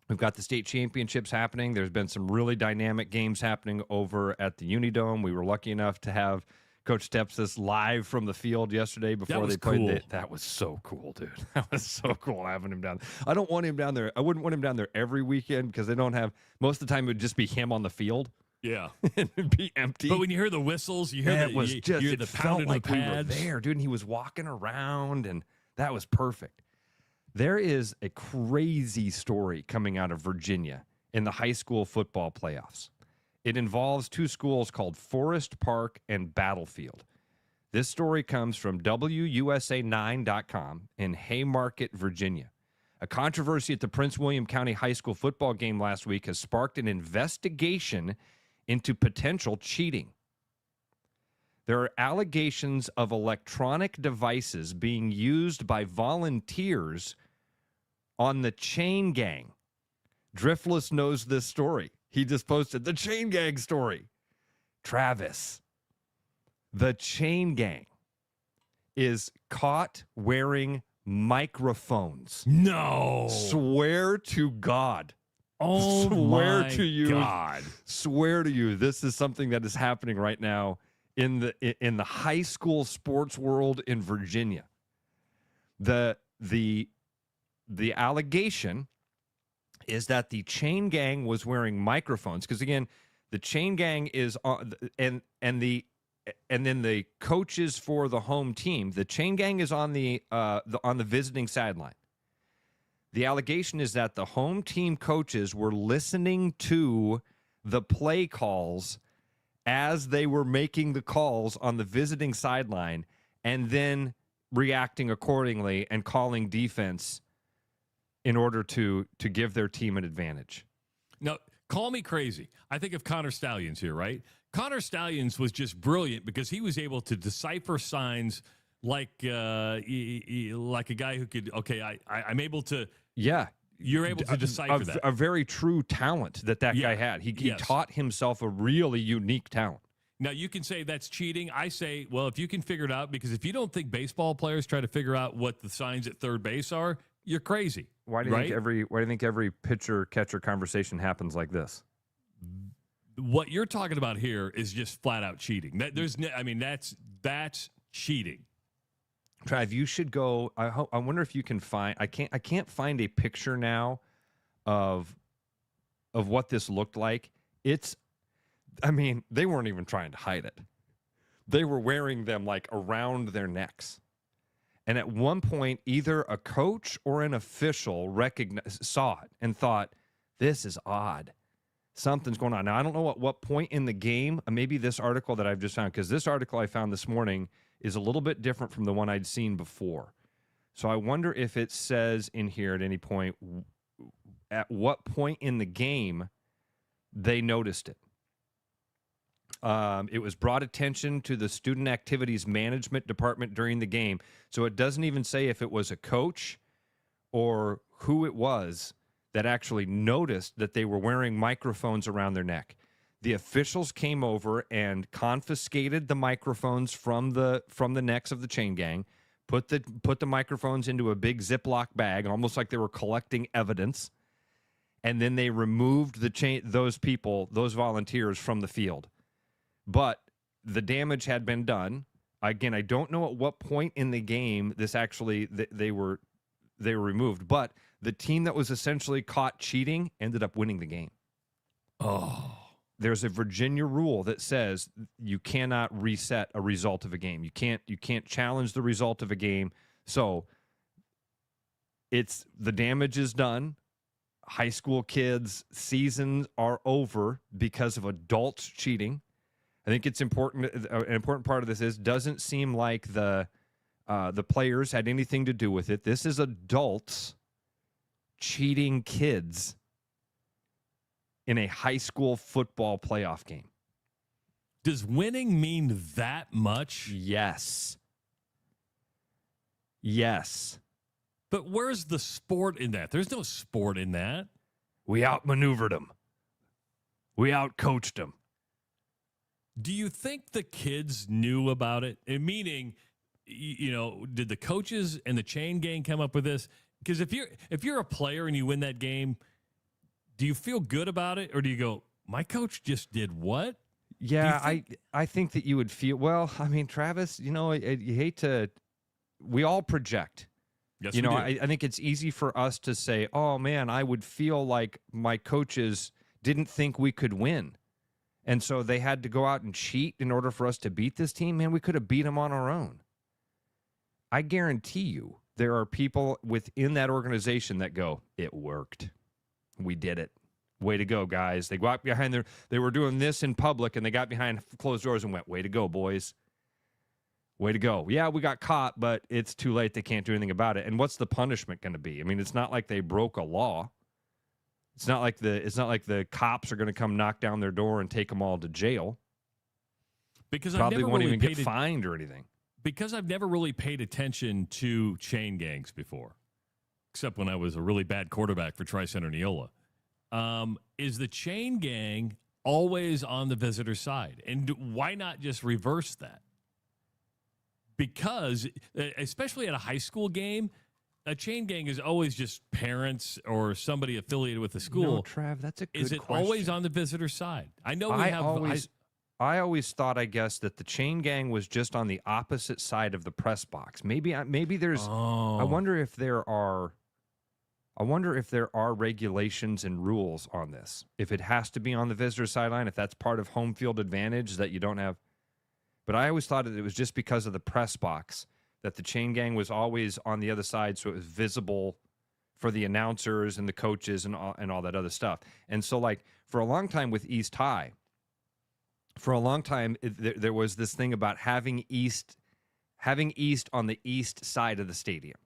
we've got the state championships happening. There's been some really dynamic games happening over at the Unidome. We were lucky enough to have Coach Stepsis live from the field yesterday before they played. Cool. That was so cool, dude. That was so cool having him down. I don't want him down there. I wouldn't want him down there every weekend because they don't have – most of the time it would just be him on the field. Yeah. And it'd be empty. But when you hear the whistles, you hear the pounding like of the we were pads. there, dude, and he was walking around, and that was perfect. There is a crazy story coming out of Virginia in the high school football playoffs. It involves two schools called Forest Park and Battlefield. This story comes from WUSA9.com in Haymarket, Virginia. A controversy at the Prince William County High School football game last week has sparked an investigation into potential cheating. There are allegations of electronic devices being used by volunteers on the chain gang. Driftless knows this story. He just posted the chain gang story. Travis, the chain gang is caught wearing microphones. No. Swear to God. Oh, swear my to you, God. Swear to you, this is something that is happening right now in the high school sports world in Virginia. The allegation is that the chain gang was wearing microphones because again, the chain gang is on and then the coaches for the home team. The chain gang is on the visiting sideline. The allegation is that the home team coaches were listening to the play calls as they were making the calls on the visiting sideline and then reacting accordingly and calling defense in order to give their team an advantage. Now, call me crazy. I think of Connor Stallions here, right? Connor Stallions was just brilliant because he was able to decipher signs like a guy who could, I'm able to. Yeah. You're able to decipher that. A very true talent that guy had. He taught himself a really unique talent. Now, you can say that's cheating. I say, well, if you can figure it out, because if you don't think baseball players try to figure out what the signs at third base are, you're crazy. Why do you think every pitcher-catcher conversation happens like this? What you're talking about here is just flat-out cheating. That's cheating. Trav, you should go. I wonder if you can find. I can't find a picture now of what this looked like. They weren't even trying to hide it. They were wearing them like around their necks. And at one point, either a coach or an official saw it and thought, "This is odd. Something's going on." Now, I don't know at what point in the game. Maybe this article that I've just found, because this article I found this morning is a little bit different from the one I'd seen before. So I wonder if it says in here at any point at what point in the game they noticed it. It was brought attention to the Student Activities Management Department during the game. So it doesn't even say if it was a coach or who it was that actually noticed that they were wearing microphones around their neck. The officials came over and confiscated the microphones from the necks of the chain gang, put the microphones into a big Ziploc bag, almost like they were collecting evidence, and then they removed those volunteers from the field. But the damage had been done. Again, I don't know at what point in the game they were removed, but the team that was essentially caught cheating ended up winning the game. Oh. There's a Virginia rule that says you cannot reset a result of a game. You can't challenge the result of a game. So the damage is done. High school kids' seasons are over because of adults cheating. I think it's important. An important part of this doesn't seem like the players had anything to do with it. This is adults cheating kids in a high school football playoff game. Does winning mean that much? Yes. But where's the sport in that? There's no sport in that. We outmaneuvered them. We outcoached them. Do you think the kids knew about it? And meaning, did the coaches and the chain gang come up with this? Because if you're a player and you win that game, do you feel good about it, or do you go, my coach just did what? Yeah, I think that you would feel, well, I mean, Travis, you hate to, we all project. Yes, you know, we do. I think it's easy for us to say, oh, man, I would feel like my coaches didn't think we could win. And so they had to go out and cheat in order for us to beat this team. Man, we could have beat them on our own. I guarantee you there are people within that organization that go, it worked. We did it. Way to go, guys. They got behind they were doing this in public, and they got behind closed doors and went, way to go, boys. Way to go. Yeah, we got caught, but it's too late. They can't do anything about it. And what's the punishment going to be? I mean, it's not like they broke a law. It's not like the cops are going to come knock down their door and take them all to jail. Because probably won't even get fined or anything. Because I've never really paid attention to chain gangs before, except when I was a really bad quarterback for Tri-Center Neola. Is the chain gang always on the visitor side? And why not just reverse that? Because, especially at a high school game, a chain gang is always just parents or somebody affiliated with the school. No, Trav, that's a good question. Is it always on the visitor side? I know I always thought, I guess, that the chain gang was just on the opposite side of the press box. Maybe there's. Oh. I wonder if there are regulations and rules on this. If it has to be on the visitor sideline, if that's part of home field advantage that you don't have. But I always thought that it was just because of the press box that the chain gang was always on the other side, so it was visible for the announcers and the coaches and all that other stuff. And so, like, for a long time with East High, there was this thing about having East on the east side of the stadium.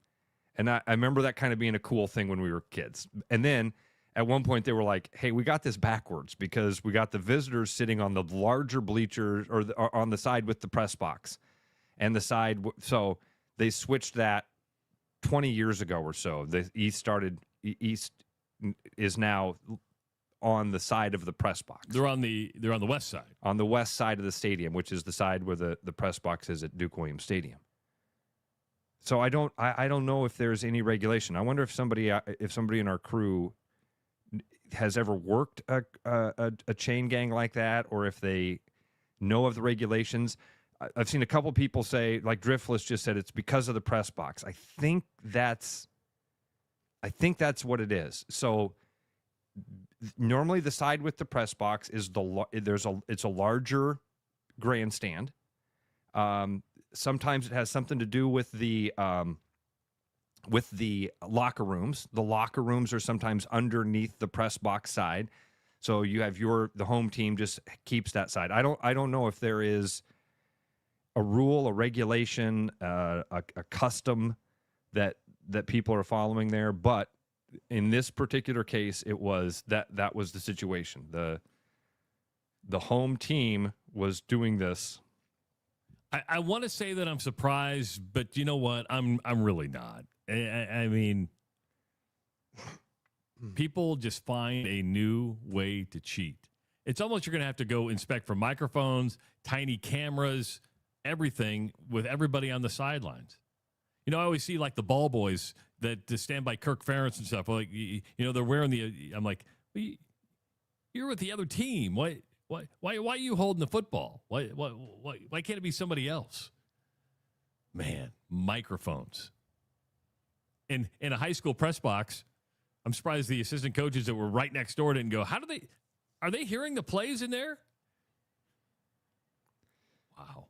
And I remember that kind of being a cool thing when we were kids. And then at one point they were like, hey, we got this backwards because we got the visitors sitting on the larger bleachers or on the side with the press box. And the side, so they switched that 20 years ago or so. The East is now on the side of the press box. They're on the west side. On the west side of the stadium, which is the side where the press box is at Duke Williams Stadium. So I don't know if there's any regulation. I wonder if somebody in our crew has ever worked a chain gang like that, or if they know of the regulations. I've seen a couple people say, like Driftless just said, it's because of the press box. I think that's what it is. So normally the side with the press box is it's a larger grandstand. Sometimes it has something to do with the locker rooms. The locker rooms are sometimes underneath the press box side. So you have the home team just keeps that side. I don't know if there is a rule, a regulation, a custom that people are following there, but in this particular case, it was that was the situation. The home team was doing this. I want to say that I'm surprised, but you know what? I'm really not. I mean, people just find a new way to cheat. It's almost you're going to have to go inspect for microphones, tiny cameras, everything with everybody on the sidelines. You know, I always see like the ball boys that stand by Kirk Ferentz and stuff. Like, they're wearing I'm like, you're with the other team. Why are you holding the football? Why can't it be somebody else? Man, microphones. In a high school press box, I'm surprised the assistant coaches that were right next door didn't go, are they hearing the plays in there? Wow.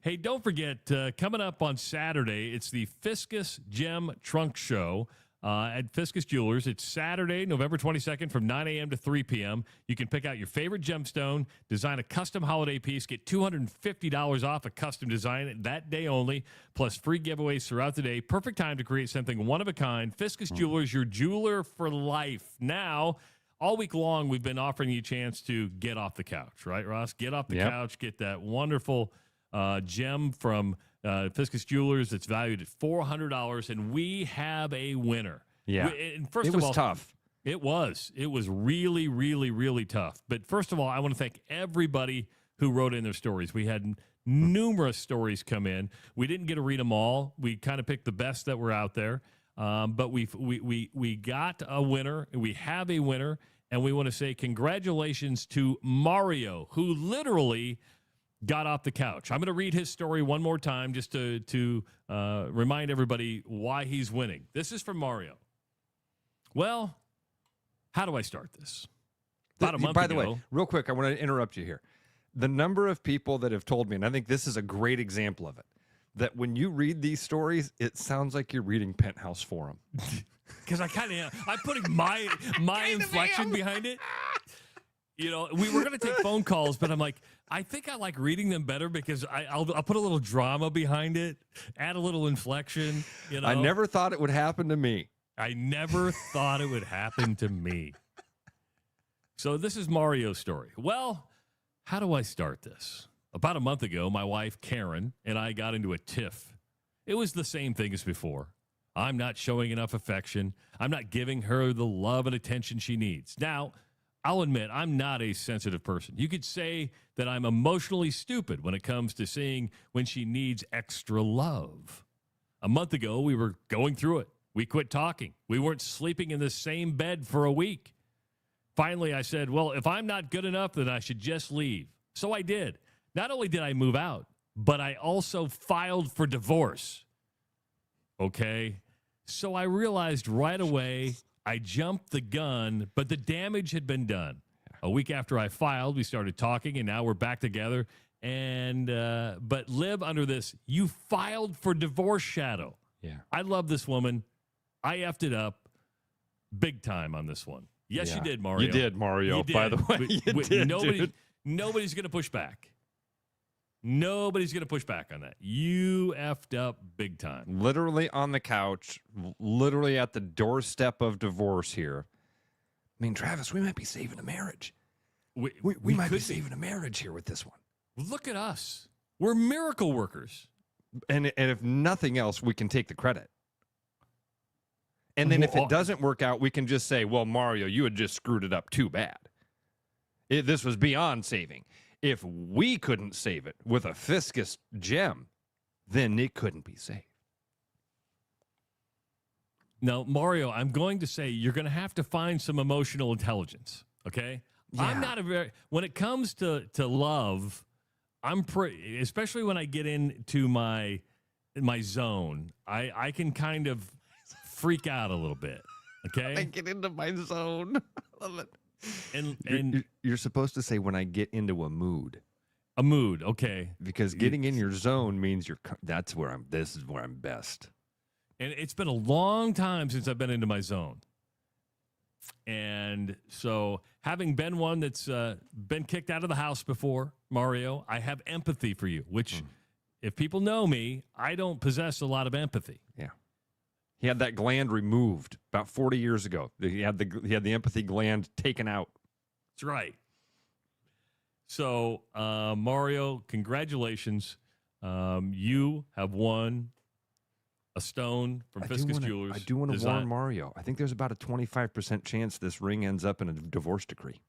Hey, don't forget, coming up on Saturday, it's the Fiscus Gem Trunk Show at Fiscus Jewelers. It's Saturday, November 22nd from 9 a.m. to 3 p.m. You can pick out your favorite gemstone, design a custom holiday piece, get $250 off a custom design that day only, plus free giveaways throughout the day. Perfect time to create something one-of-a-kind. Fiscus Jewelers, your jeweler for life. Now, all week long, we've been offering you a chance to get off the couch, right, Ross? Get off the couch, get that wonderful gem from Fiscus Jewelers that's valued at $400, and we have a winner. Yeah. And first it of was all, tough. It was really, really, really tough. But first of all, I want to thank everybody who wrote in their stories. We had numerous stories come in. We didn't get to read them all. We kind of picked the best that were out there. But we got a winner. We have a winner, and we want to say congratulations to Mario, who literally got off the couch. I'm going to read his story one more time just to remind everybody why he's winning. This is from Mario. Well, how do I start this? About a month By ago. the way, real quick, I want to interrupt you here. The number of people that have told me, and I think this is a great example of it, that when you read these stories, it sounds like you're reading Penthouse Forum. Because I kind of am. I'm putting my inflection behind it. You know, we were going to take phone calls, but I'm like, I think I like reading them better because I'll put a little drama behind it, add a little inflection. You know, I never thought it would happen to me. I never thought it would happen to me. So this is Mario's story. Well, how do I start this? About a month ago, my wife, Karen, and I got into a tiff. It was the same thing as before. I'm not showing enough affection. I'm not giving her the love and attention she needs. Now, I'll admit, I'm not a sensitive person. You could say that I'm emotionally stupid when it comes to seeing when she needs extra love. A month ago, we were going through it. We quit talking. We weren't sleeping in the same bed for a week. Finally, I said, well, if I'm not good enough, then I should just leave. So I did. Not only did I move out, but I also filed for divorce. Okay? So I realized right away I jumped the gun, but the damage had been done. A week after I filed, we started talking, and now we're back together. And but live under this, you filed for divorce shadow. Yeah. I love this woman. I effed it up big time on this one. Yes, Yeah. you did, Mario. You did, Mario, You did. by the way. You did, dude. Nobody's going to push back. Nobody's going to push back on that. You effed up big time. Literally on the couch, literally at the doorstep of divorce here. I mean, Travis, we might be saving a marriage. We might be saving a marriage here with this one. Look at us. We're miracle workers. And if nothing else, we can take the credit. And then if it doesn't work out, we can just say, well, Mario, you had just screwed it up too bad. This was beyond saving. If we couldn't save it with a Fiscus gem, then it couldn't be saved. Now, Mario, I'm going to say you're going to have to find some emotional intelligence, okay? Yeah. I'm not when it comes to love, especially when I get into my zone, I can kind of freak out a little bit, okay? I get into my zone. I love it. And you're supposed to say when I get into a mood. A mood, okay. Because getting in your zone means this is where I'm best. And it's been a long time since I've been into my zone. And so having been one that's been kicked out of the house before, Mario, I have empathy for you, which if people know me, I don't possess a lot of empathy. Yeah. He had that gland removed about 40 years ago. He had the empathy gland taken out. That's right. So, Mario, congratulations. You have won a stone from Fiscus Jewelers. I do want to warn Mario. I think there's about a 25% chance this ring ends up in a divorce decree.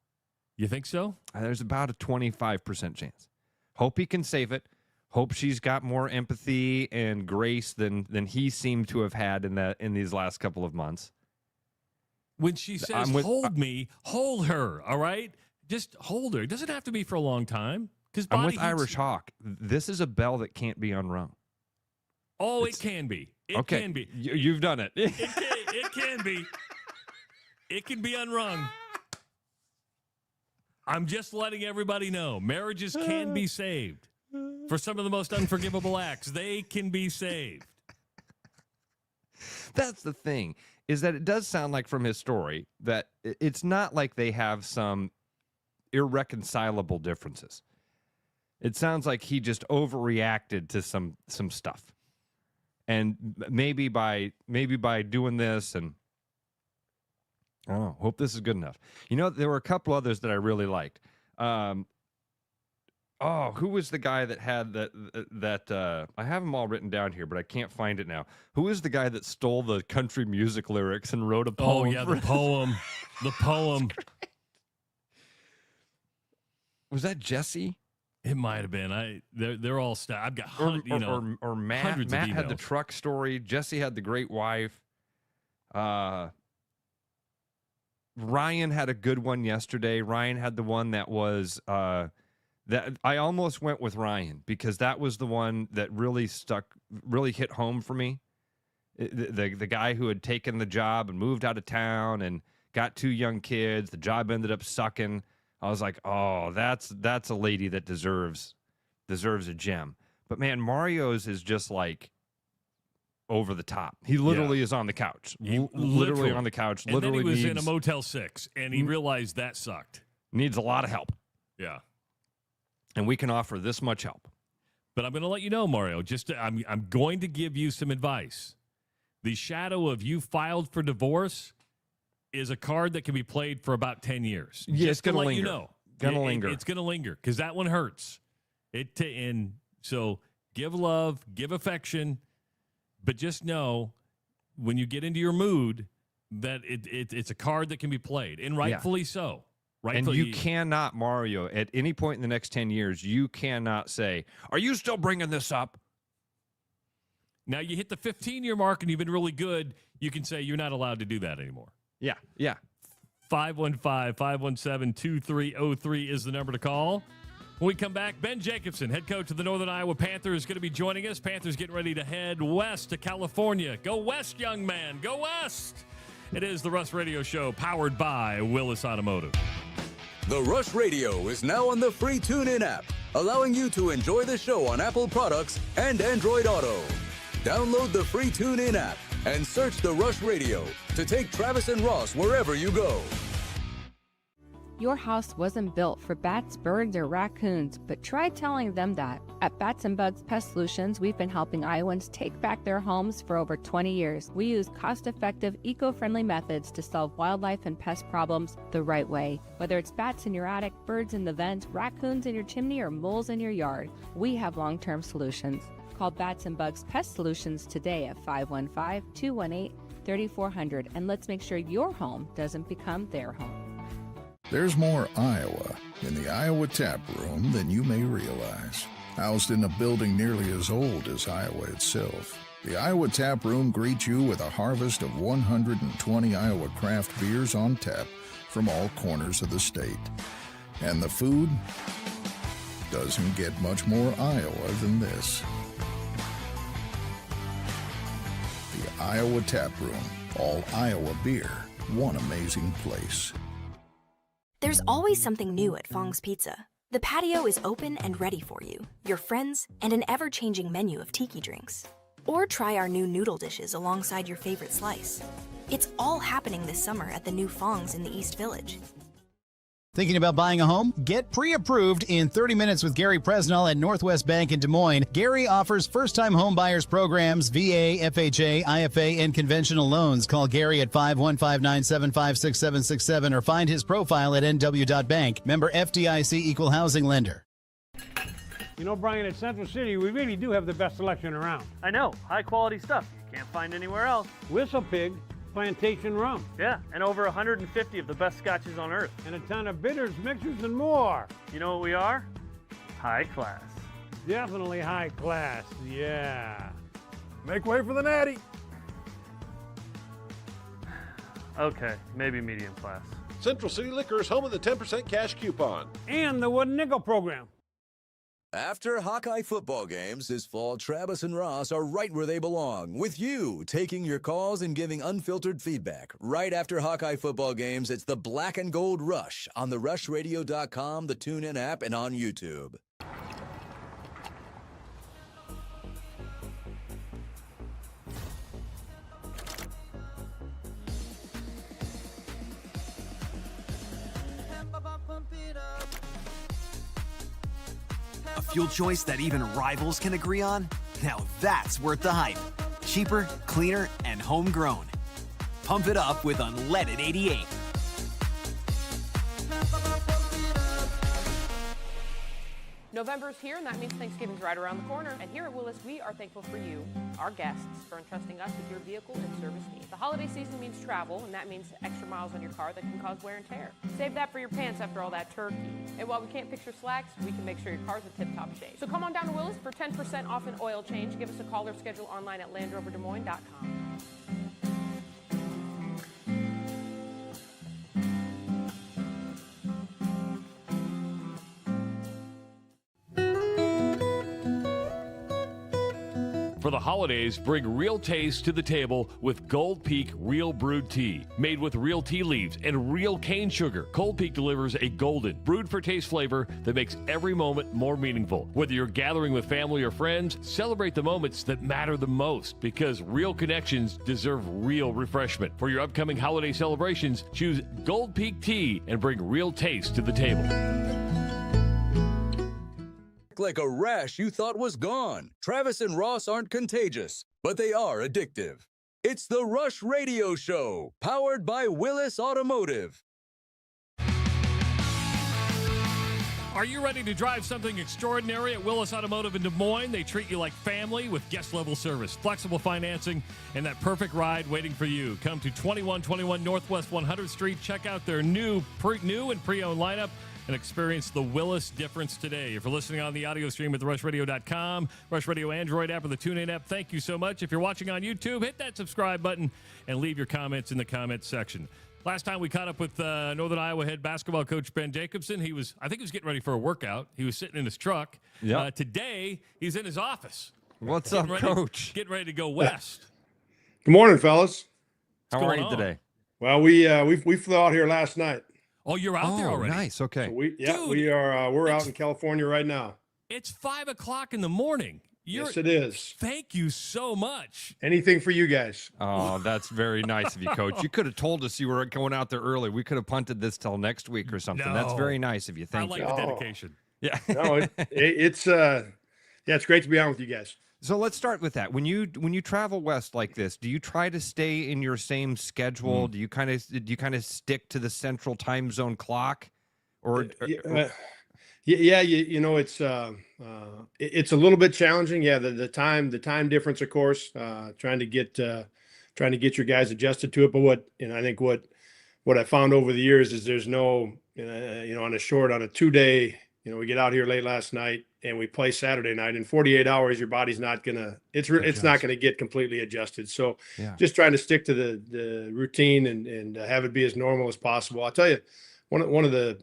You think so? There's about a 25% chance. Hope he can save it. Hope she's got more empathy and grace than he seemed to have had in these last couple of months. When she says, hold me, hold her, all right? Just hold her. It doesn't have to be for a long time. I'm with Irish Hawk. This is a bell that can't be unrung. Oh, it can be. It can be. You've done it. It can be. It can be unrung. I'm just letting everybody know. Marriages can be saved. For some of the most unforgivable acts, they can be saved. That's the thing, is that it does sound like from his story that it's not like they have some irreconcilable differences. It sounds like he just overreacted to some stuff. And maybe by doing this, and I don't know, hope this is good enough. You know, there were a couple others that I really liked. Who was the guy that had that I have them all written down here, but I can't find it now. Who was the guy that stole the country music lyrics and wrote a poem? Oh, yeah, the poem. The poem. Was that Jesse? It might have been. They're all I've got or Matt. hundreds of Matt had the emails. truck story. Jesse had the great wife. Ryan had a good one yesterday. Ryan had the one that was that I almost went with Ryan because that was the one that really hit home for me. The guy who had taken the job and moved out of town and got 2 young kids. The job ended up sucking. I was like, oh, that's a lady that deserves a gem. But man, Mario's is just like over the top. He literally is on the couch. Literally on the couch. And Literally then he was needs, in a Motel 6, and he realized that sucked. Needs a lot of help. Yeah. And we can offer this much help. But I'm going to let you know, Mario, I'm going to give you some advice. The shadow of you filed for divorce is a card that can be played for about 10 years. Yeah, Just it's going to linger. You know. Gonna linger. It's going to linger because that one hurts. And so give love, give affection, but just know when you get into your mood that it's a card that can be played, and rightfully so. And you cannot, Mario, at any point in the next 10 years, you cannot say, are you still bringing this up? Now you hit the 15-year mark and you've been really good, you can say you're not allowed to do that anymore. Yeah, yeah. 515-517-2303 is the number to call. When we come back, Ben Jacobson, head coach of the Northern Iowa Panthers, is going to be joining us. Panthers getting ready to head west to California. Go west, young man. Go west. It is the Rush Radio Show, powered by Willis Automotive. The Rush Radio is now on the free TuneIn app, allowing you to enjoy the show on Apple products and Android Auto. Download the free TuneIn app and search The Rush Radio to take Travis and Ross wherever you go. Your house wasn't built for bats, birds, or raccoons, but try telling them that. At Bats and Bugs Pest Solutions, we've been helping Iowans take back their homes for over 20 years. We use cost-effective, eco-friendly methods to solve wildlife and pest problems the right way. Whether it's bats in your attic, birds in the vent, raccoons in your chimney, or moles in your yard, we have long-term solutions. Call Bats and Bugs Pest Solutions today at 515-218-3400, and let's make sure your home doesn't become their home. There's more Iowa in the Iowa Tap Room than you may realize. Housed in a building nearly as old as Iowa itself, the Iowa Tap Room greets you with a harvest of 120 Iowa craft beers on tap from all corners of the state. And the food doesn't get much more Iowa than this. The Iowa Tap Room, all Iowa beer, one amazing place. There's always something new at Fong's Pizza. The patio is open and ready for you, your friends, and an ever-changing menu of tiki drinks. Or try our new noodle dishes alongside your favorite slice. It's all happening this summer at the new Fong's in the East Village. Thinking about buying a home? Get pre-approved in 30 minutes with Gary Presnell at Northwest Bank in Des Moines. Gary offers first-time home buyers programs, VA, FHA, IFA, and conventional loans. Call Gary at 515-975-6767 or find his profile at nw.bank. Member FDIC Equal Housing Lender. You know, Brian, at Central City, we really do have the best selection around. I know. High-quality stuff you can't find anywhere else. Whistle Pig Plantation Rum. Yeah, and over 150 of the best scotches on earth. And a ton of bitters, mixers, and more. You know what we are? High class. Definitely high class, yeah. Make way for the natty. Okay, maybe medium class. Central City Liquor is home of the 10% cash coupon. And the Wooden Nickel program. After Hawkeye football games this fall, Travis and Ross are right where they belong, with you taking your calls and giving unfiltered feedback. Right after Hawkeye football games, it's the Black and Gold Rush on the rushradio.com, the TuneIn app, and on YouTube. A fuel choice that even rivals can agree on? Now that's worth the hype. Cheaper, cleaner, and homegrown. Pump it up with unleaded 88. November's here, and that means Thanksgiving's right around the corner. And here at Willis, we are thankful for you. our guests, for entrusting us with your vehicle and service needs. The holiday season means travel, and that means extra miles on your car that can cause wear and tear. Save that for your pants after all that turkey. And while we can't fix your slacks, we can make sure your car's in tip-top shape. So come on down to Willis for 10% off an oil change. Give us a call or schedule online at LandRoverDesMoines.com. For the holidays, bring real taste to the table with Gold Peak Real Brewed Tea. Made with real tea leaves and real cane sugar, Gold Peak delivers a golden, brewed for taste flavor that makes every moment more meaningful. Whether you're gathering with family or friends, celebrate the moments that matter the most, because real connections deserve real refreshment. For your upcoming holiday celebrations, choose Gold Peak Tea and bring real taste to the table. Like a rash you thought was gone. Travis and Ross aren't contagious, but they are addictive. It's the Rush Radio Show, powered by Willis Automotive. Are you ready to drive something extraordinary at Willis Automotive in Des Moines? They treat you like family with guest-level service, flexible financing, and that perfect ride waiting for you. Come to 2121 Northwest 100th Street. Check out their new and pre-owned lineup and experience the Willis difference today. If you're listening on the audio stream at therushradio.com, Rush Radio Android app, or the TuneIn app, thank you so much. If you're watching on YouTube, hit that subscribe button and leave your comments in the comments section. Last time we caught up with Northern Iowa head basketball coach Ben Jacobson. I think he was getting ready for a workout. He was sitting in his truck. Yep. Today, he's in his office. What's up, Coach? Getting ready to go west. Good morning, fellas. How are you today? Well, we flew out here last night. Oh, you're out there already? Nice. Okay. So we're out in California right now. It's 5 o'clock in the morning. Yes, it is. Thank you so much. Anything for you guys. Oh, that's very nice of you, Coach. You could have told us you were going out there early. We could have punted this till next week or something. That's very nice of you. Thank you. I like the dedication. Yeah. No, it's great to be on with you guys. So let's start with that. When you travel west like this, do you try to stay in your same schedule? Do you kind of stick to the central time zone clock, or? It's a little bit challenging. Yeah, the time difference, of course. Trying to get your guys adjusted to it. But I think what I found over the years is there's no on a 2-day. We get out here late last night and we play Saturday night. In 48 hours, your body's not gonna. It's not gonna get completely adjusted. So just trying to stick to the routine and have it be as normal as possible. I'll tell you, one of the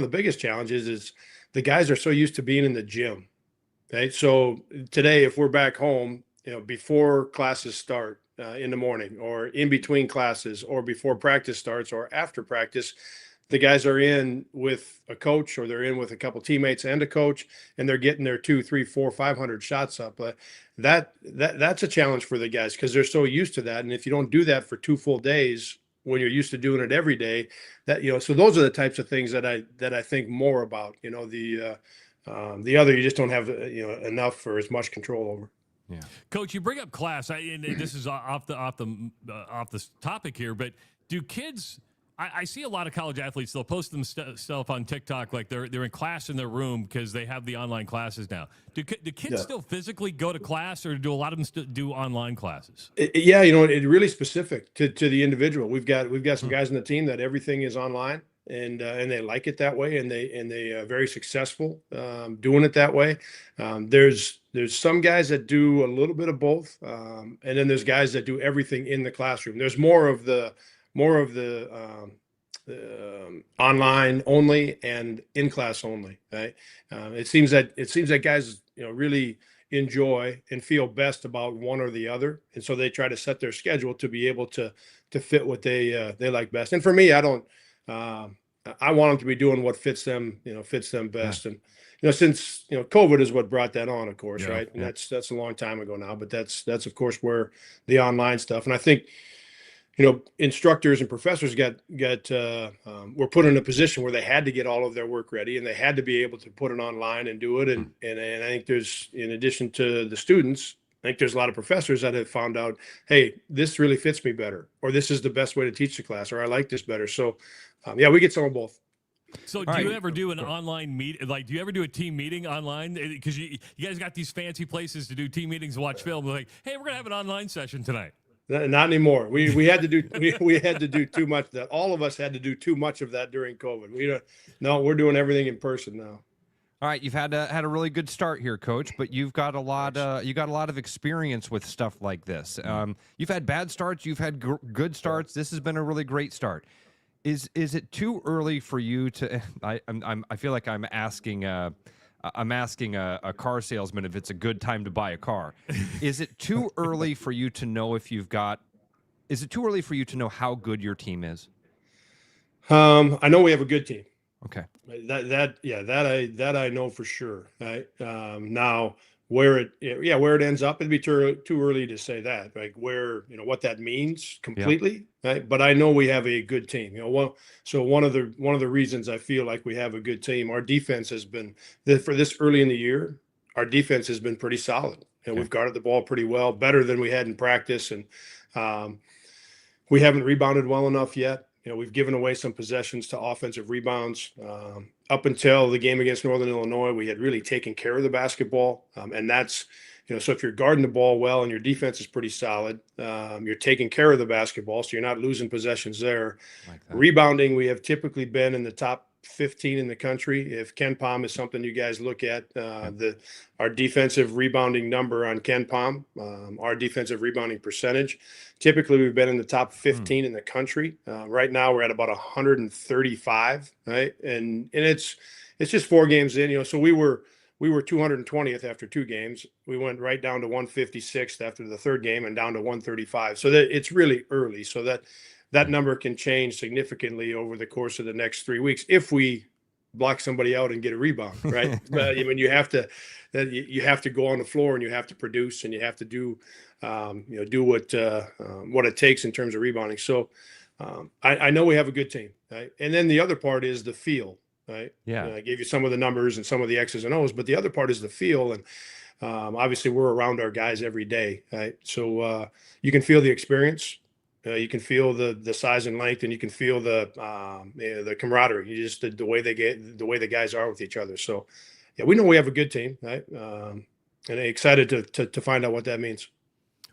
biggest challenges is the guys are so used to being in the gym. Okay, so today if we're back home, before classes start in the morning, or in between classes, or before practice starts, or after practice. The guys are in with a coach, or they're in with a couple teammates and a coach, and they're getting their 200, 300, 400, 500 shots up. That's a challenge for the guys because they're so used to that. And if you don't do that for 2 full days, when you're used to doing it every day, so those are the types of things that I think more about. The other you just don't have enough or as much control over. Yeah, Coach, you bring up class, and this is off the topic here, but do kids? I see a lot of college athletes, they'll post themselves on TikTok like they're in class in their room because they have the online classes now. Do kids still physically go to class, or do a lot of them still do online classes? It's really specific to the individual. We've got some guys on the team that everything is online, and they like it that way, and they are very successful doing it that way. There's some guys that do a little bit of both, and then there's guys that do everything in the classroom. There's more of the online only and in class only. Right? It seems that guys really enjoy and feel best about one or the other, and so they try to set their schedule to be able to fit what they like best. And for me, I don't. I want them to be doing what fits them best. And since COVID is what brought that on, of course, right? And that's a long time ago now, but that's of course where the online stuff. And I think. Instructors and professors were put in a position where they had to get all of their work ready, and they had to be able to put it online and do it. And I think there's, in addition to the students, I think there's a lot of professors that have found out, hey, this really fits me better, or this is the best way to teach the class, or I like this better. So, we get some of both. So do you ever do an online meet? Like, do you ever do a team meeting online? Because you guys got these fancy places to do team meetings, watch film. Like, hey, we're gonna have an online session tonight. Not anymore. We had to do we had to do too much of that. All of us had to do too much of that during COVID. We're doing everything in person now. All right, you've had a really good start here, Coach, but you've got a lot of experience with stuff like this. You've had bad starts, you've had good starts. This has been a really great start. Is it too early for you to? I feel like I'm asking a car salesman if it's a good time to buy a car. Is it too early for you to know if you've got? Is it too early for you to know how good your team is? I know we have a good team. Okay. That I know for sure. Right. Now where it ends up, it'd be too early to say that, like where, what that means completely. Yeah. Right. But I know we have a good team, so one of the reasons I feel like we have a good team, our defense has been for this early in the year, our defense has been pretty solid. We've guarded the ball pretty well, better than we had in practice. And we haven't rebounded well enough yet. We've given away some possessions to offensive rebounds. Up until the game against Northern Illinois, we had really taken care of the basketball. And that's, so if you're guarding the ball well and your defense is pretty solid, you're taking care of the basketball, so you're not losing possessions there. Rebounding, we have typically been in the top 15 in the country. If KenPom is something you guys look at, our defensive rebounding number on KenPom, our defensive rebounding percentage, typically we've been in the top 15 in the country. Right now we're at about 135, right? And it's just 4 games in, so we were 220th after 2 games. We went right down to 156th after the 3rd game and down to 135. So that it's really early. So that number can change significantly over the course of the next 3 weeks if we block somebody out and get a rebound, right? But you have to go on the floor and you have to produce and you have to do what it takes in terms of rebounding. So I know we have a good team, right? And then the other part is the feel, right? Yeah. I gave you some of the numbers and some of the X's and O's, but the other part is the feel. And obviously we're around our guys every day, right? So you can feel the experience. You can feel the size and length, and you can feel the camaraderie. You just the way the guys are with each other. So, yeah, we know we have a good team, right? And excited to find out what that means.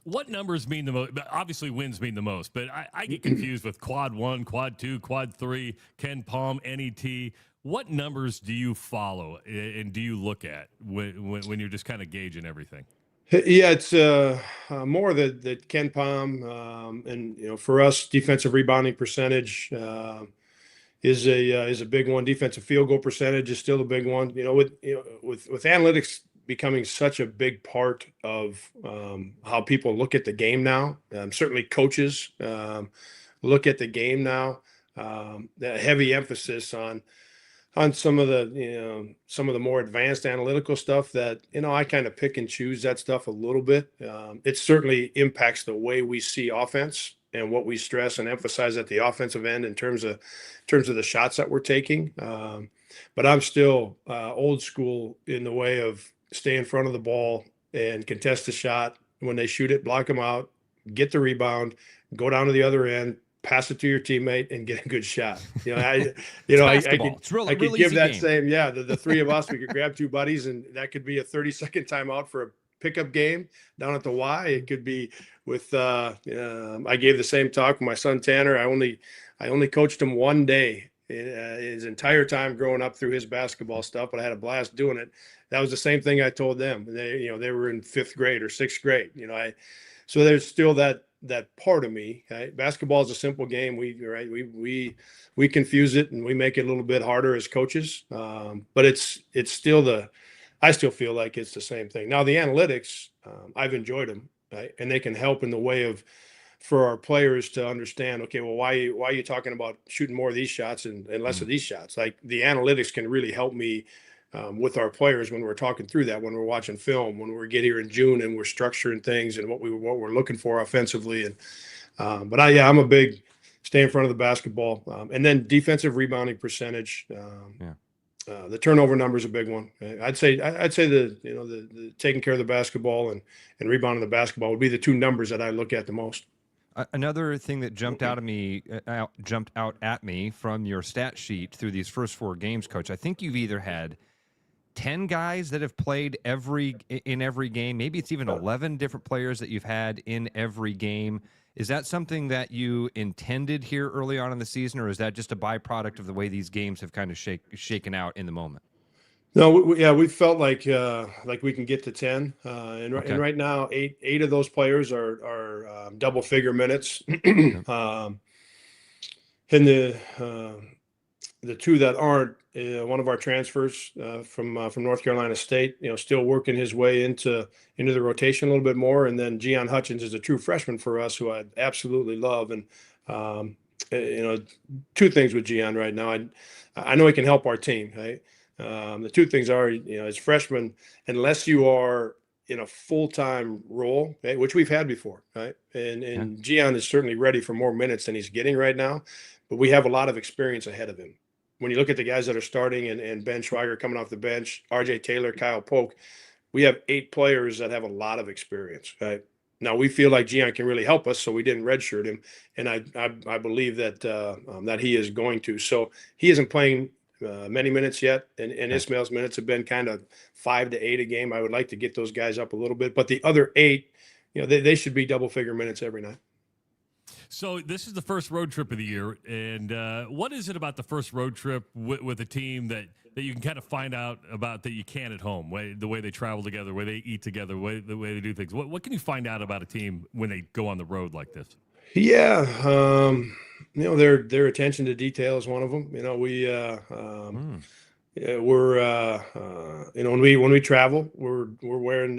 What numbers mean the most? Obviously, wins mean the most, but I get confused with quad 1, quad 2, quad 3, KenPom, NET. What numbers do you follow and do you look at when you're just kind of gauging everything? Yeah, it's more that KenPom, and for us, defensive rebounding percentage is a big one. Defensive field goal percentage is still a big one. With analytics becoming such a big part of how people look at the game now. Certainly, coaches look at the game now. The heavy emphasis on some of the more advanced analytical stuff that, I kind of pick and choose that stuff a little bit. It certainly impacts the way we see offense and what we stress and emphasize at the offensive end in terms of the shots that we're taking. But I'm still old school in the way of stay in front of the ball and contest the shot. When they shoot it, block them out, get the rebound, go down to the other end, pass it to your teammate and get a good shot. I could give that same, the 3 of us, we could grab 2 buddies and that could be a 30-second timeout for a pickup game down at the Y. It could be with, I gave the same talk with my son, Tanner. I only coached him 1 day his entire time growing up through his basketball stuff, but I had a blast doing it. That was the same thing I told them. They were in 5th grade or 6th grade, so there's still that part of me, right? Basketball is a simple game. We confuse it and we make it a little bit harder as coaches. But it's still I still feel like it's the same thing. Now the analytics, I've enjoyed them, right? And they can help in the way for our players to understand, okay, well, why are you talking about shooting more of these shots and less of these shots? Like the analytics can really help me with our players when we're talking through that, when we're watching film, when we get here in June and we're structuring things and what we're looking for offensively. And but I'm a big stay in front of the basketball, and then defensive rebounding percentage. The turnover number is a big one. I'd say the taking care of the basketball and rebounding the basketball would be the 2 numbers that I look at the most. Another thing that jumped out at me from your stat sheet through these first 4 games, Coach. I think you've either had 10 guys that have played in every game. Maybe it's even 11 different players that you've had in every game. Is that something that you intended here early on in the season, or is that just a byproduct of the way these games have kind of shaken out in the moment? No, we felt like we can get to 10, and right now, eight of those players are double figure minutes, and the 2 that aren't, one of our transfers from North Carolina State, still working his way into the rotation a little bit more, and then Gian Hutchins is a true freshman for us, who I absolutely love, and 2 things with Gian right now. I know he can help our team, right? The 2 things are, as freshmen, unless you are in a full-time role, okay, which we've had before, right? And Gian is certainly ready for more minutes than he's getting right now, but we have a lot of experience ahead of him. When you look at the guys that are starting and Ben Schweiger coming off the bench, RJ Taylor, Kyle Polk, we have 8 players that have a lot of experience, right? Now, we feel like Gian can really help us, so we didn't redshirt him, and I believe that he is going to. So he isn't playing many minutes yet, and Ismail's minutes have been kind of 5 to 8 a game. I would like to get those guys up a little bit, but the other 8, they should be double figure minutes every night. So this is the first road trip of the year, and what is it about the first road trip with a team that you can kind of find out about that you can't at home? The way they travel together, the way they eat together, the way they do things. What can you find out about a team when they go on the road like this? Yeah, their attention to detail is one of them. When we travel, we're wearing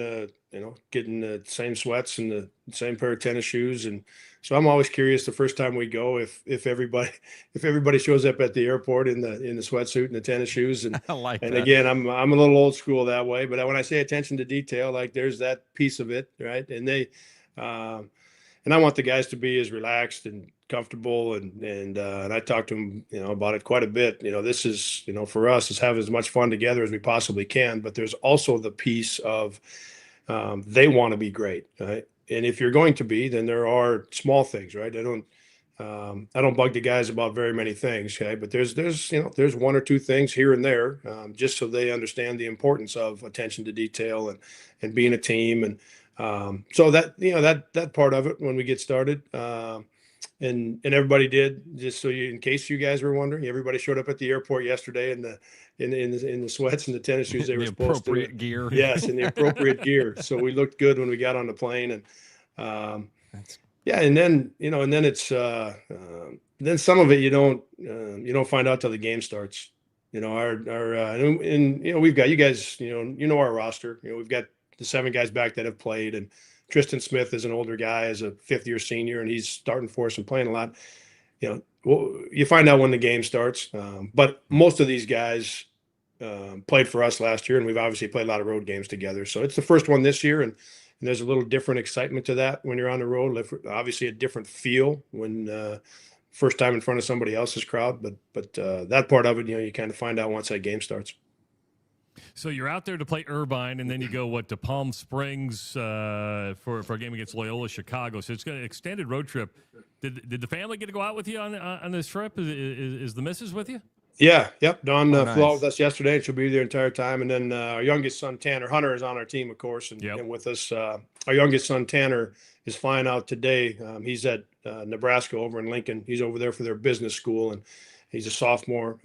getting the same sweats and the same pair of tennis shoes, and so I'm always curious the first time we go if everybody shows up at the airport in the sweatsuit and the tennis shoes, and I like and that. again, I'm a little old school that way, but when I say attention to detail, like there's that piece of it, right? And and I want the guys to be as relaxed and comfortable, and I talked to them, about it quite a bit. This is, for us, is have as much fun together as we possibly can. But there's also the piece of they want to be great, right? And if you're going to be, then there are small things, right? I don't bug the guys about very many things, okay? But there's 1 or 2 things here and there, just so they understand the importance of attention to detail and being a team, and so that part of it when we get started, and everybody did, just so in case you guys were wondering, everybody showed up at the airport yesterday in the sweats and the tennis shoes they were supposed to. Appropriate gear. Yes, in the appropriate gear. So we looked good when we got on the plane, and and then it's then some of it you don't find out till the game starts. We've got you guys, our roster. We've got the 7 guys back that have played, and Tristan Smith is an older guy, as a 5th-year senior, and he's starting for us and playing a lot. You find out when the game starts, but most of these guys played for us last year, and we've obviously played a lot of road games together. So it's the first one this year, and there's a little different excitement to that when you're on the road. Obviously, a different feel when first time in front of somebody else's crowd, but that part of it, you kind of find out once that game starts. So you're out there to play Irvine, and then you go to Palm Springs for a game against Loyola Chicago. So it's got an extended road trip. Did the family get to go out with you on this trip? Is the missus with you? Yeah, yep. Dawn nice. flew out with us yesterday, and she'll be there the entire time. And then our youngest son, Tanner Hunter, is on our team, of course, and with us. Our youngest son, Tanner, is flying out today. He's at Nebraska over in Lincoln. He's over there for their business school, and he's a sophomore.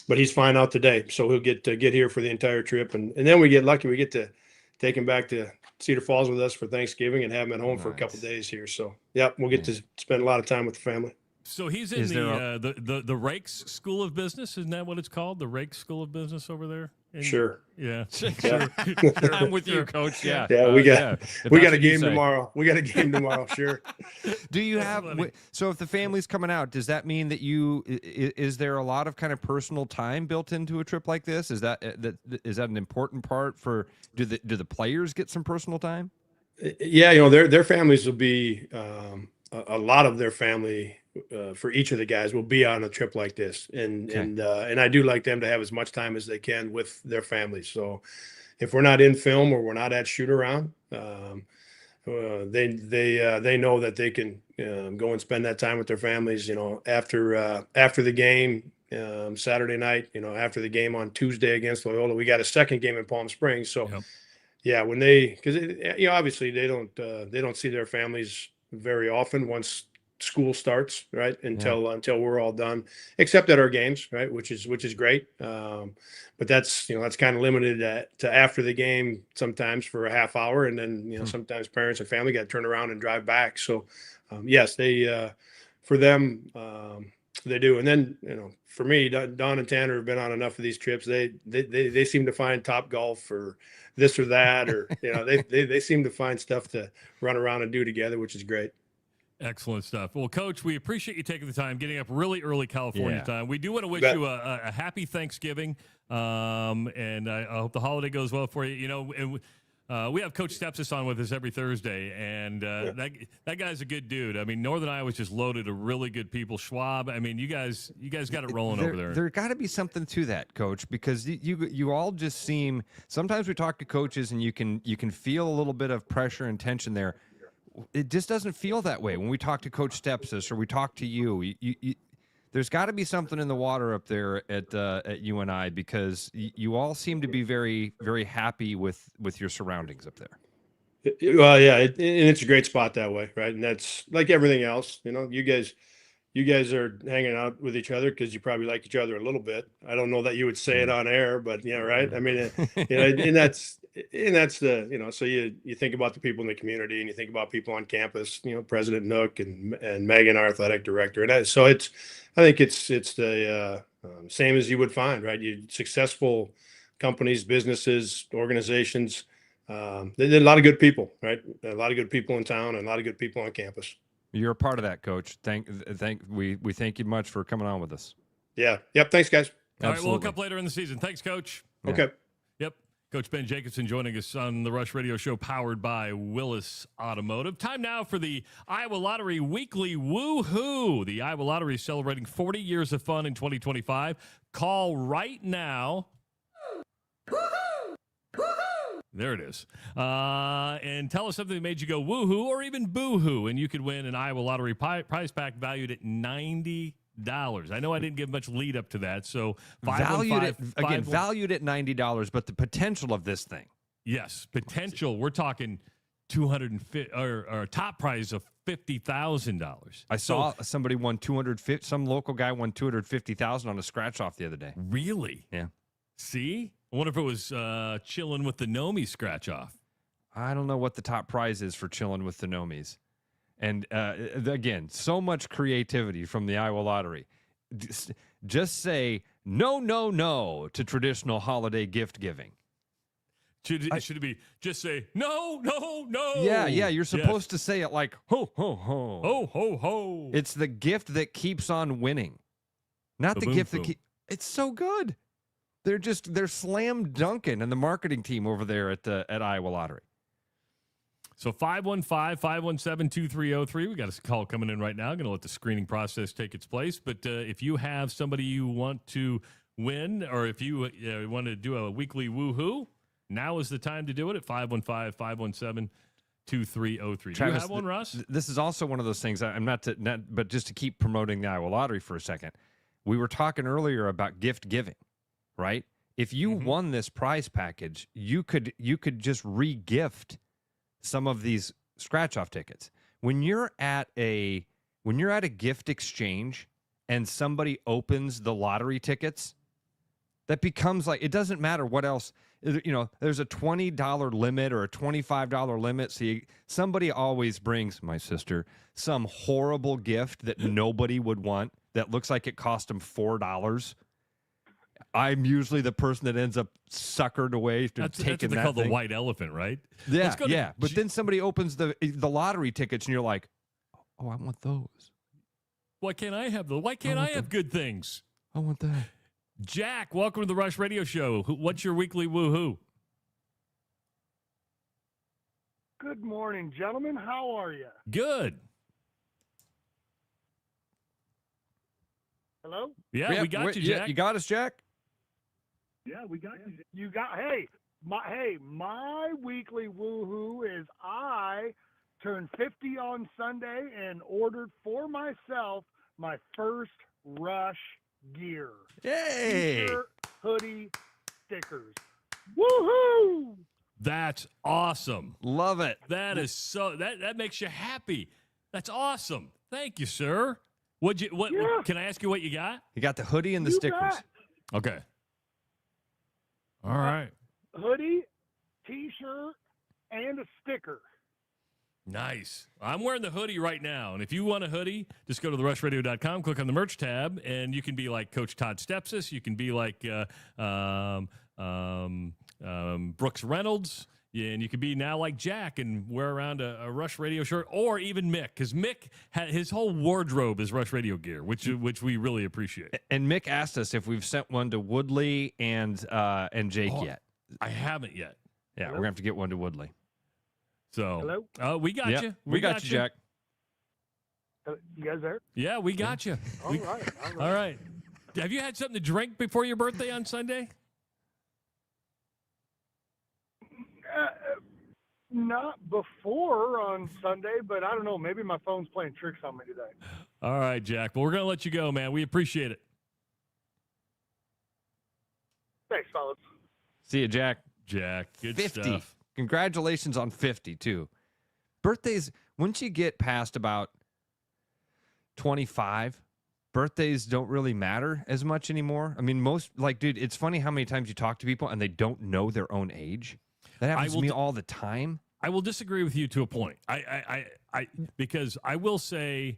But he's flying out today, so he'll get here for the entire trip. And then we get lucky. We get to take him back to Cedar Falls with us for Thanksgiving and have him at home for a couple of days here. So, we'll get to spend a lot of time with the family. So he's in the Rakes School of Business. Isn't that what it's called? The Rakes School of Business over there? Sure. Yeah. Sure. I'm with you, Coach. Yeah. We got a game tomorrow. We got a game tomorrow. Sure. Do you have? So if the family's coming out, does that mean that is there a lot of kind of personal time built into a trip like this? Is that an important part for? Do the players get some personal time? Yeah, their families will be a lot of their family. For each of the guys will be on a trip like this, and I do like them to have as much time as they can with their families. So if we're not in film or we're not at shoot around, they know that they can go and spend that time with their families. After the game Saturday night. After the game on Tuesday against Loyola, we got a second game in Palm Springs. So, yeah, when because obviously they don't see their families very often once school starts, right? Until we're all done, except at our games, right? Which is great. But that's kind of limited to after the game sometimes for a half hour, and then sometimes parents and family got to turn around and drive back. So yes, they for them they do. And then for me, Don and Tanner have been on enough of these trips. They seem to find Top Golf or this or that, or they seem to find stuff to run around and do together, which is great. Excellent stuff. Well, Coach, we appreciate you taking the time, getting up really early California time. We do want to wish you a happy Thanksgiving, and I hope the holiday goes well for you. And we have Coach Stepsis on with us every Thursday, and that guy's a good dude. I mean, Northern Iowa's just loaded of really good people. Schwab, I mean, you guys got it rolling over there. There got to be something to that, Coach, because you all just seem. Sometimes we talk to coaches, and you can feel a little bit of pressure and tension there. It just doesn't feel that way when we talk to Coach Stepsis or we talk to you. There's got to be something in the water up there at UNI, because you all seem to be very, very happy with your surroundings up there. Well, yeah, and it's a great spot that way, right? And that's like everything else. You guys are hanging out with each other because you probably like each other a little bit. I don't know that you would say it on air, but right. I mean, and that's the so you think about the people in the community, and you think about people on campus. President Nook and Megan, our athletic director, and I think it's the same as you would find, right? Successful companies, businesses, organizations. There's a lot of good people, right? A lot of good people in town, and a lot of good people on campus. You're a part of that, Coach. We thank you much for coming on with us. Yeah. Yep. Thanks, guys. All right, we'll look up later in the season. Thanks, Coach. Okay. Yep. Coach Ben Jacobson joining us on the Rush Radio Show, powered by Willis Automotive. Time now for the Iowa Lottery Weekly Woo-Hoo. The Iowa Lottery is celebrating 40 years of fun in 2025. Call right now. There it is. And tell us something that made you go woohoo or even boohoo, and you could win an Iowa Lottery prize pack valued at $90. I know I didn't give much lead up to that, so valued at $90, but the potential of this thing. Yes, potential. We're talking 250 or a top prize of $50,000. I saw somebody won 250. Some local guy won 250,000 on a scratch off the other day. Really? Yeah. See? I wonder if it was chilling with the Nomi scratch off. I don't know what the top prize is for chilling with the Nomis. And again, so much creativity from the Iowa Lottery. Just say no to traditional holiday gift giving. Should it be just say no? Yeah. You're supposed to say it like ho, ho, ho. Ho, ho, ho. It's the gift that keeps on winning. Not the gift that keeps. It's so good. They're slam dunking, and the marketing team over there at Iowa Lottery. So 515-517-2303. We got a call coming in right now. Going to let the screening process take its place. But if you have somebody you want to win, or if you want to do a weekly woohoo, now is the time to do it at 515-517-2303. Do you have one, Russ? This is also one of those things. I'm but just to keep promoting the Iowa Lottery for a second. We were talking earlier about gift giving. Right? If you won this prize package, you could just re-gift some of these scratch-off tickets. When you're at a gift exchange and somebody opens the lottery tickets, that becomes like, it doesn't matter what else. There's a $20 limit or a $25 limit. So somebody always brings, my sister, some horrible gift that nobody would want that looks like it cost them $4. I'm usually the person that ends up suckered away to that's taking what they that call thing. The white elephant, right? Yeah. But then somebody opens the lottery tickets, and you're like, "Oh, I want those. Why can't I have those? Why can't I have good things? I want that." Jack, welcome to the Rush Radio Show. What's your weekly woohoo? Good morning, gentlemen. How are you? Good. Hello? Yeah, we got you, Jack. You got us, Jack? Yeah, we got you. You got my weekly woohoo is I turned 50 on Sunday and ordered for myself my first Rush gear. Yay! T-shirt, hoodie, stickers. Woohoo! That's awesome. Love it. That is that makes you happy. That's awesome. Thank you, sir. What can I ask you what you got? You got the hoodie and the You stickers. bet. Okay. All right. Hoodie, T-shirt, and a sticker. Nice. I'm wearing the hoodie right now. And if you want a hoodie, just go to therushladio.com, click on the merch tab, and you can be like Coach Todd Stepsis. You can be like Brooks Reynolds. Yeah, and you can be now like Jack and wear around a Rush Radio shirt, or even Mick, because Mick, his whole wardrobe is Rush Radio gear, which we really appreciate. And Mick asked us if we've sent one to Woodley and Jake yet. I haven't yet. Yeah, we're going to have to get one to Woodley. So, we got Yep. you. We got you, Jack. You guys there? Yeah, we got you. All right. All right. Have you had something to drink before your birthday on Sunday? Not before on Sunday, but I don't know. Maybe my phone's playing tricks on me today. All right, Jack. Well, we're going to let you go, man. We appreciate it. Thanks, fellas. See you, Jack. Jack, good 50. stuff. Congratulations on 50, too. Birthdays, once you get past about 25, birthdays don't really matter as much anymore. I mean, dude, it's funny how many times you talk to people and they don't know their own age. That happens to me all the time. I will disagree with you to a point. Because I will say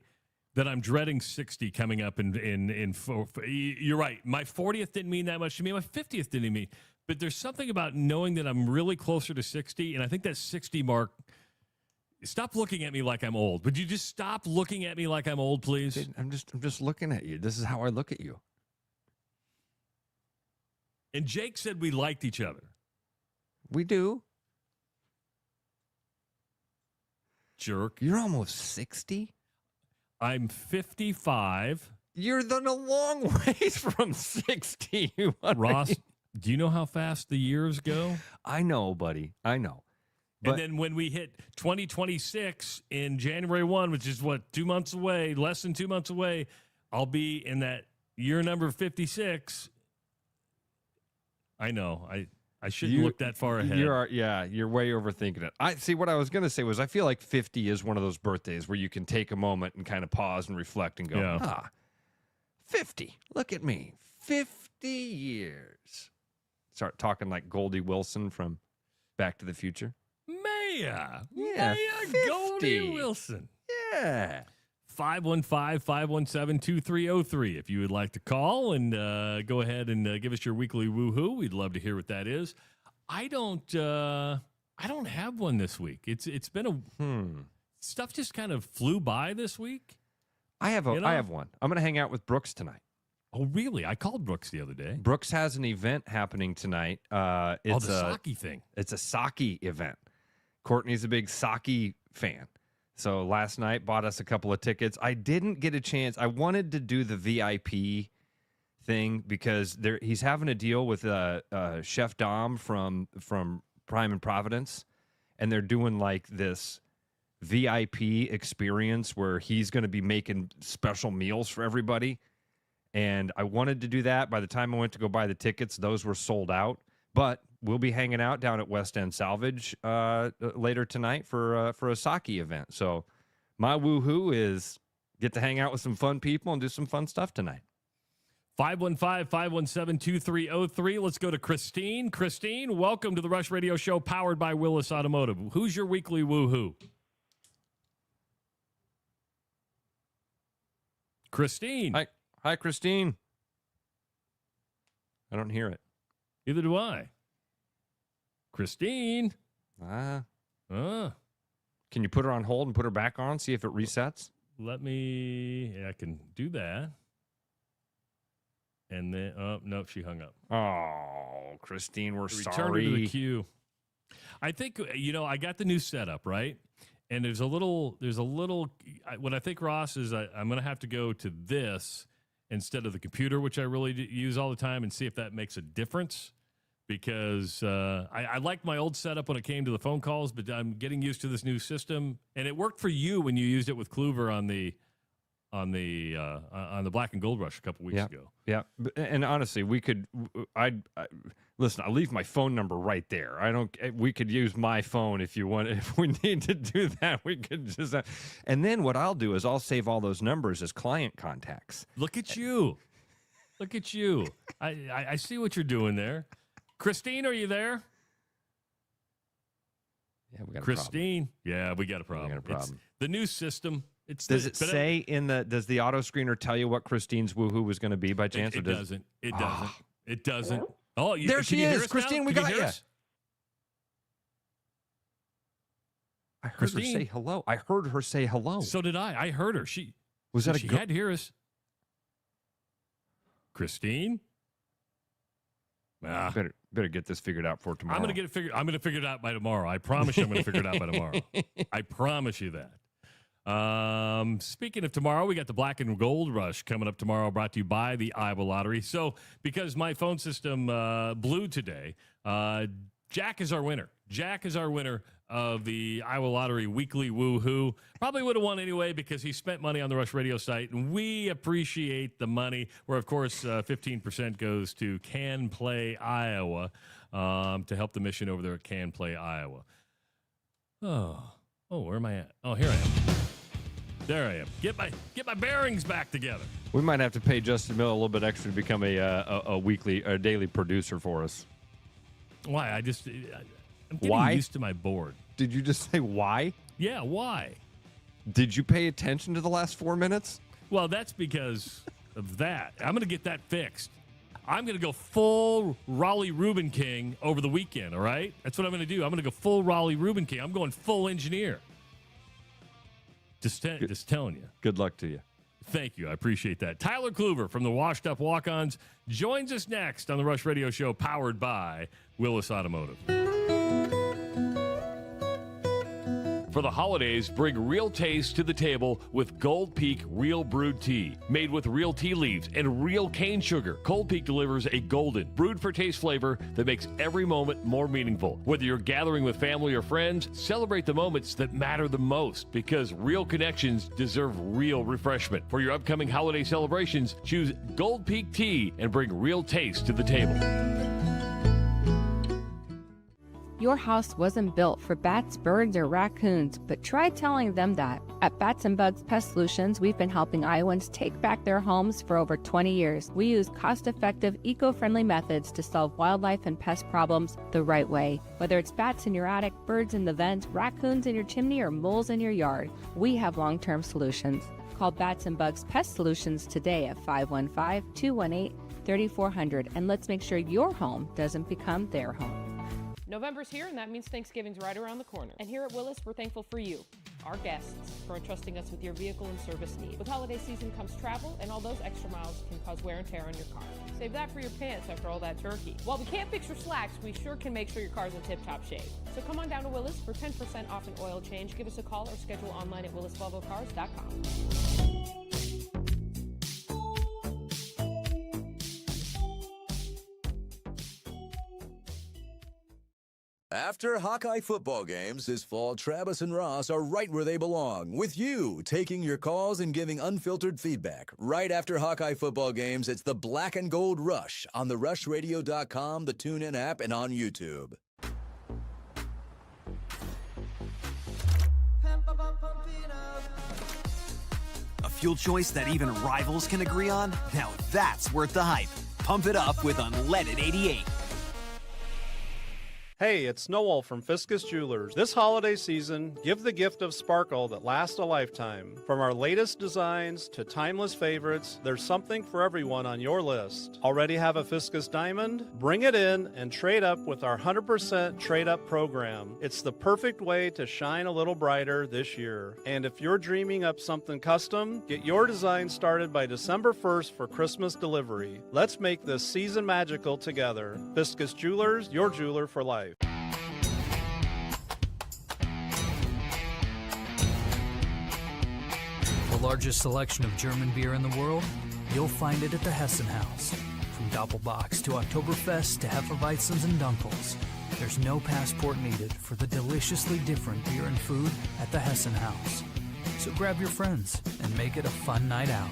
that I'm dreading 60 coming up you're right. My 40th didn't mean that much to me. My 50th didn't mean. But there's something about knowing that I'm really closer to 60, and I think that 60 mark. Stop looking at me like I'm old. Would you just stop looking at me like I'm old, please? Dude, I'm just looking at you. This is how I look at you. And Jake said we liked each other. We do. Jerk. You're almost 60. I'm 55. You're then a long ways from 60. Ross, do you know how fast the years go? I know, buddy. I know. But, and then when we hit 2026 in January 1, which is 2 months away, less than 2 months away, I'll be in that year number 56. I know. I shouldn't look that far ahead. You're way overthinking it. I see. What I was going to say was I feel like 50 is one of those birthdays where you can take a moment and kind of pause and reflect and go, 50. Look at me. 50 years. Start talking like Goldie Wilson from Back to the Future. Maya. Yeah, Maya 50. Goldie Wilson. Yeah. 515-517-2303. If you would like to call and go ahead and give us your weekly woohoo, we'd love to hear what that is. I don't have one this week. It's been stuff just kind of flew by this week. I have one. I'm going to hang out with Brooks tonight. Oh, really? I called Brooks the other day. Brooks has an event happening tonight. It's the sake thing. It's a sake event. Courtney's a big sake fan. So last night, bought us a couple of tickets. I didn't get a chance. I wanted to do the VIP thing because he's having a deal with Chef Dom from Prime and Providence, and they're doing like this VIP experience where he's going to be making special meals for everybody. And I wanted to do that. By the time I went to go buy the tickets, those were sold out. But we'll be hanging out down at West End Salvage later tonight for a sake event. So my woohoo is get to hang out with some fun people and do some fun stuff tonight. 515-517-2303. Let's go to Christine. Christine, welcome to the Rush Radio Show powered by Willis Automotive. Who's your weekly woohoo? Christine. Hi, Christine. I don't hear it. Neither do I. Christine. Can you put her on hold and put her back on, see if it resets? I can do that. And then, no, she hung up. Oh, Christine, we're sorry. Return her to the queue. I think, I got the new setup, right? And there's a little, what I think, Ross, is I'm going to have to go to this instead of the computer, which I really use all the time, and see if that makes a difference. because I liked my old setup when it came to the phone calls, but I'm getting used to this new system, and it worked for you when you used it with Kluver on the Black and Gold Rush a couple weeks ago. Yeah, and honestly, we could. Listen. I leave my phone number right there. We could use my phone if you want. If we need to do that, we could just. And then what I'll do is I'll save all those numbers as client contacts. Look at you. Look at you. I see what you're doing there. Christine, are you there? Yeah, we got Christine. A problem. Yeah, we got a problem. We got a problem. It's the new system. Does it say does the auto screener tell you what Christine's woohoo was going to be by chance? It doesn't. It doesn't. It doesn't. Oh, there she is. Christine, we got you. I heard her say hello. I heard her say hello. So did I. I heard her. She had to hear us. Christine? Better get this figured out for tomorrow. I'm going to figure it out by tomorrow. I promise you I'm going to figure it out by tomorrow. I promise you that. Speaking of tomorrow, we got the Black and Gold Rush coming up tomorrow, brought to you by the Iowa Lottery. So because my phone system blew today, Jack is our winner. Jack is our winner of the Iowa Lottery Weekly Woohoo. Probably would have won anyway because he spent money on the Rush Radio site, and we appreciate the money, where, of course, 15% goes to Can Play Iowa to help the mission over there at Can Play Iowa. Oh, where am I at? Oh, here I am. There I am. Get my bearings back together. We might have to pay Justin Miller a little bit extra to become a daily producer for us. Why? I'm getting used to my board. Did you just say why? Yeah, why? Did you pay attention to the last 4 minutes? Well, that's because of that. I'm going to get that fixed. I'm going to go full Raleigh Reuben King over the weekend, all right? That's what I'm going to do. I'm going to go full Raleigh Reuben King. I'm going full engineer. Just telling you. Good luck to you. Thank you. I appreciate that. Tyler Kluver from the Washed Up Walk-Ons joins us next on the Rush Radio Show, powered by Willis Automotive. For the holidays, bring real taste to the table with Gold Peak Real Brewed Tea. Made with real tea leaves and real cane sugar, Gold Peak delivers a golden, brewed for taste flavor that makes every moment more meaningful. Whether you're gathering with family or friends, celebrate the moments that matter the most, because real connections deserve real refreshment. For your upcoming holiday celebrations, choose Gold Peak Tea and bring real taste to the table. Your house wasn't built for bats, birds, or raccoons, but try telling them that. At Bats and Bugs Pest Solutions, we've been helping Iowans take back their homes for over 20 years. We use cost-effective, eco-friendly methods to solve wildlife and pest problems the right way. Whether it's bats in your attic, birds in the vent, raccoons in your chimney, or moles in your yard, we have long-term solutions. Call Bats and Bugs Pest Solutions today at 515-218-3400, and let's make sure your home doesn't become their home. November's here, and that means Thanksgiving's right around the corner. And here at Willis, we're thankful for you, our guests, for entrusting us with your vehicle and service needs. With holiday season comes travel, and all those extra miles can cause wear and tear on your car. Save that for your pants after all that turkey. While we can't fix your slacks, we sure can make sure your car's in tip-top shape. So come on down to Willis for 10% off an oil change. Give us a call or schedule online at willisvolvocars.com. After Hawkeye football games this fall, Travis and Ross are right where they belong, with you taking your calls and giving unfiltered feedback. Right after Hawkeye football games, it's the Black and Gold Rush on the rushradio.com, the TuneIn app, and on YouTube. A fuel choice that even rivals can agree on? Now that's worth the hype. Pump it up with Unleaded 88. Hey, it's Noel from Fiscus Jewelers. This holiday season, give the gift of sparkle that lasts a lifetime. From our latest designs to timeless favorites, there's something for everyone on your list. Already have a Fiscus diamond? Bring it in and trade up with our 100% trade-up program. It's the perfect way to shine a little brighter this year. And if you're dreaming up something custom, get your design started by December 1st for Christmas delivery. Let's make this season magical together. Fiscus Jewelers, your jeweler for life. The largest selection of German beer in the world? You'll find it at the Hessen House. From Doppelbox to Oktoberfest to Hefeweizens and Dunkels, there's no passport needed for the deliciously different beer and food at the Hessen House. So grab your friends and make it a fun night out.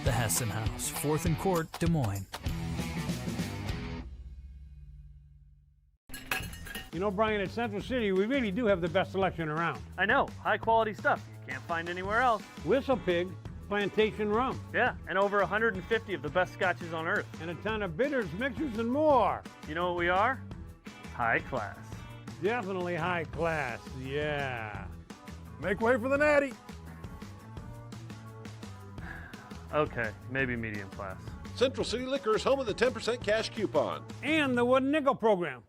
The Hessen House, 4th and Court, Des Moines. You know, Brian, at Central City, we really do have the best selection around. I know, high quality stuff you can't find anywhere else. Whistle Pig Plantation Rum. Yeah, and over 150 of the best scotches on earth. And a ton of bitters, mixers, and more. You know what we are? High class. Definitely high class, yeah. Make way for the natty. Okay, maybe medium class. Central City Liquors, home of the 10% cash coupon. And the Wooden Nickel program.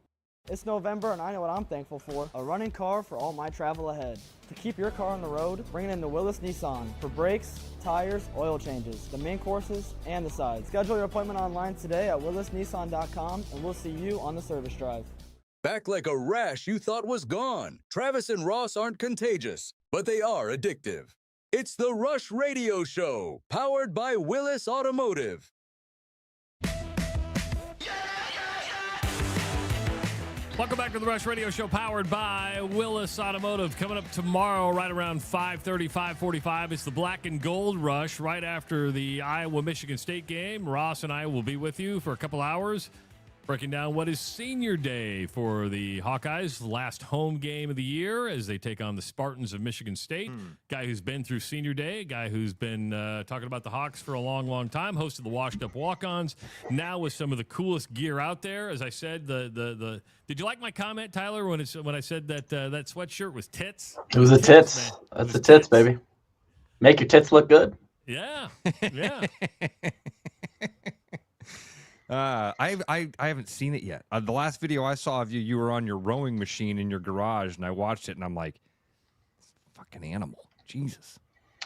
It's November, and I know what I'm thankful for. A running car for all my travel ahead. To keep your car on the road, bring it in to Willis Nissan for brakes, tires, oil changes, the main courses, and the sides. Schedule your appointment online today at willisnissan.com, and we'll see you on the service drive. Back like a rash you thought was gone. Travis and Ross aren't contagious, but they are addictive. It's the Rush Radio Show, powered by Willis Automotive. Welcome back to the Rush Radio Show, powered by Willis Automotive. Coming up tomorrow, right around 5:30, 5:45, it's the Black and Gold Rush, right after the Iowa-Michigan State game. Ross and I will be with you for a couple hours, breaking down what is senior day for the Hawkeyes, last home game of the year as they take on the Spartans of Michigan State. Guy who's been through senior day, guy who's been talking about the Hawks for a long, long time, host of the Washed Up Walk-Ons, now with some of the coolest gear out there. As I said, did you like my comment, Tyler, when I said that that sweatshirt was tits? It was the tits. That's the tits, baby. Make your tits look good. Yeah, yeah. I haven't seen it yet. The last video I saw of you, you were on your rowing machine in your garage, and I watched it, and I'm like, fucking animal, Jesus.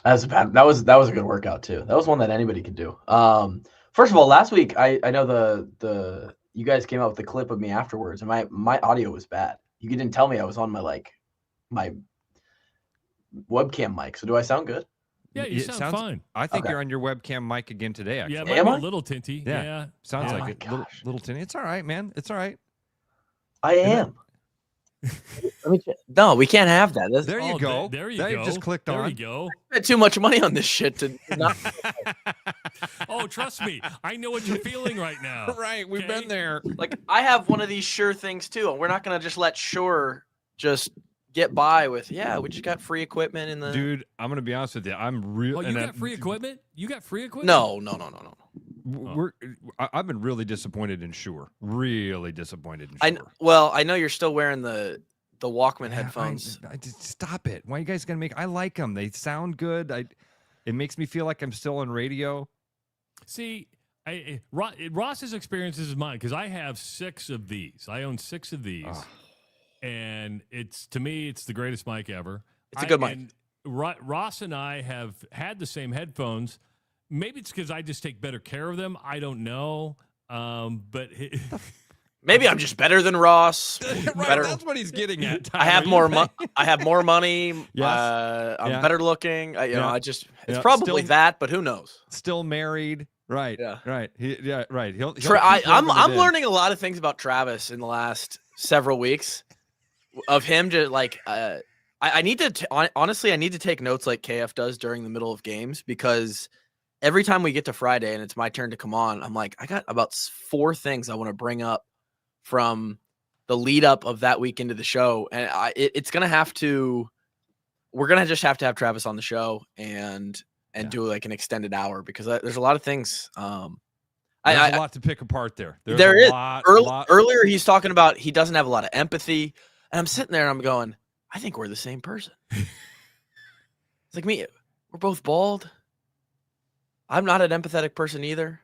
That was a good workout too. That was one that anybody could do. First of all, last week I know the you guys came out with the clip of me afterwards, and my audio was bad. You didn't tell me I was on my webcam mic. So do I sound good? Yeah, you sound fine. I think you're on your webcam mic again today, actually. Yeah, it might be a little tinty. Yeah. Sounds like it. Little tinty. It's all right, man. It's all right. I am. No, we can't have that. There you go. There you go. You just clicked on. There you go. I spent too much money on this shit to not. Oh, trust me. I know what you're feeling right now. Right. We've been there. Like, I have one of these Shure things too, and we're not going to just let Shure just get by with, we just got free equipment in the. Dude, I'm going to be honest with you. I'm real. Oh, you got free equipment? You got free equipment? No. I've been really disappointed in Shure. Really disappointed in Shure. I know you're still wearing the Walkman headphones. I just stop it. Why are you guys gonna make? I like them. They sound good. It makes me feel like I'm still on radio. See, Ross's experiences is mine because I have 6 of these. I own 6 of these, and to me, it's the greatest mic ever. It's a good mic. And Ross and I have had the same headphones. Maybe it's because I just take better care of them. I don't know. But maybe I'm just better than Ross. Right, better. That's what he's getting at. Tyler. I have more I have more money. Yes. I'm better looking. It's Yeah. probably that, but who knows? Still married. Right. Yeah. Right. Right. He'll I'm learning a lot of things about Travis in the last several weeks. Of him to I need to honestly I need to take notes like KF does during the middle of games, because every time we get to Friday and it's my turn to come on, I'm like, I got about 4 things I want to bring up from the lead up of that week into the show. And it's going to have to, we're going to just have to have Travis on the show and do like an extended hour, because there's a lot of things. There's a lot to pick apart there. There is. Earlier, he's talking about he doesn't have a lot of empathy. And I'm sitting there and I'm going, I think we're the same person. It's like me. We're both bald. I'm not an empathetic person either.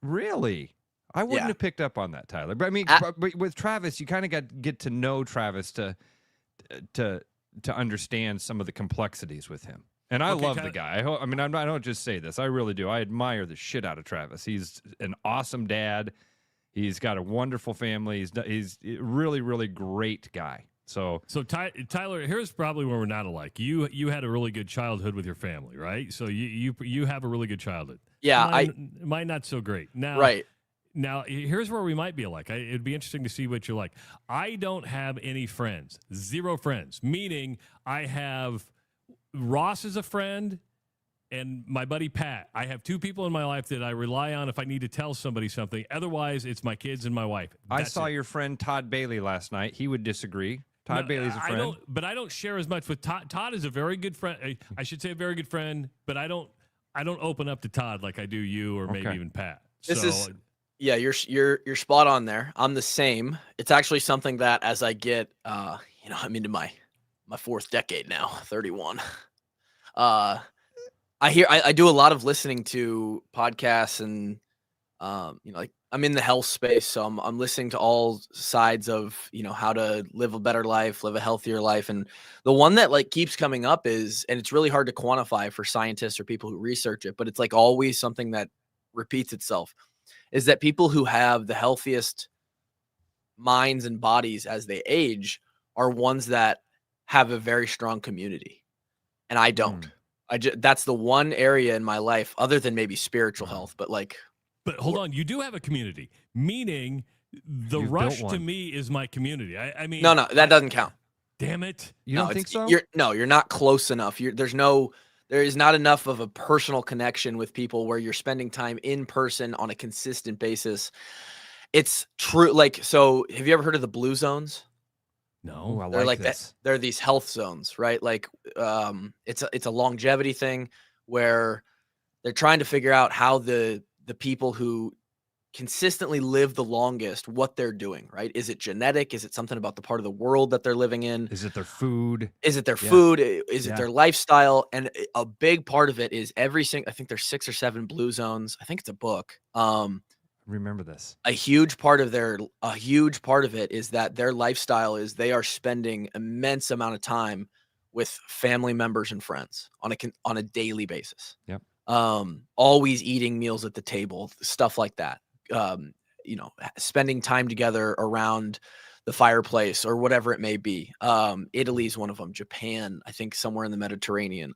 Really? I wouldn't have picked up on that, Tyler. But I mean, but with Travis, you kind of get to know Travis to understand some of the complexities with him. And I love the guy. I don't just say this. I really do. I admire the shit out of Travis. He's an awesome dad. He's got a wonderful family. He's a really, really great guy. So Tyler, here's probably where we're not alike. You had a really good childhood with your family, right? So you have a really good childhood. Yeah, mine not so great. Now, right. Now, here's where we might be alike. It'd be interesting to see what you're like. I don't have any friends, 0 friends, meaning I have Ross as a friend and my buddy Pat. I have 2 people in my life that I rely on if I need to tell somebody something. Otherwise, it's my kids and my wife. I saw your friend Todd Bailey last night. He would disagree. Todd Bailey's a friend. But I don't share as much with Todd. Todd is a very good friend. I should say a very good friend, but I don't open up to Todd like I do you or maybe even Pat. Yeah, you're spot on there. I'm the same. It's actually something that as I get, I'm into my 4th decade now, 31. I do a lot of listening to podcasts and, like I'm in the health space. So I'm listening to all sides of, how to live a better life, live a healthier life. And the one that like keeps coming up is, and it's really hard to quantify for scientists or people who research it, but it's like always something that repeats itself, is that people who have the healthiest minds and bodies as they age are ones that have a very strong community. And I don't. That's the one area in my life other than maybe spiritual health, but hold on, you do have a community, meaning the Rush to me is my community. I mean, no, that doesn't count. Damn it. You don't think so? You're not close enough. There is not enough of a personal connection with people where you're spending time in person on a consistent basis. It's true. So have you ever heard of the blue zones? No, they're like that. They're these health zones, right? It's a longevity thing where they're trying to figure out how the people who consistently live the longest, what they're doing, right? Is it genetic? Is it something about the part of the world that they're living in? Is it their food? Is it their food? Is it their lifestyle? And a big part of it is I think there's 6 or 7 blue zones. I think it's a book. Remember this. A huge part of it is that their lifestyle is they are spending immense amount of time with family members and friends on a daily basis. Yep. Always eating meals at the table, stuff like that. Spending time together around the fireplace or whatever it may be. Italy's one of them. Japan, I think somewhere in the Mediterranean.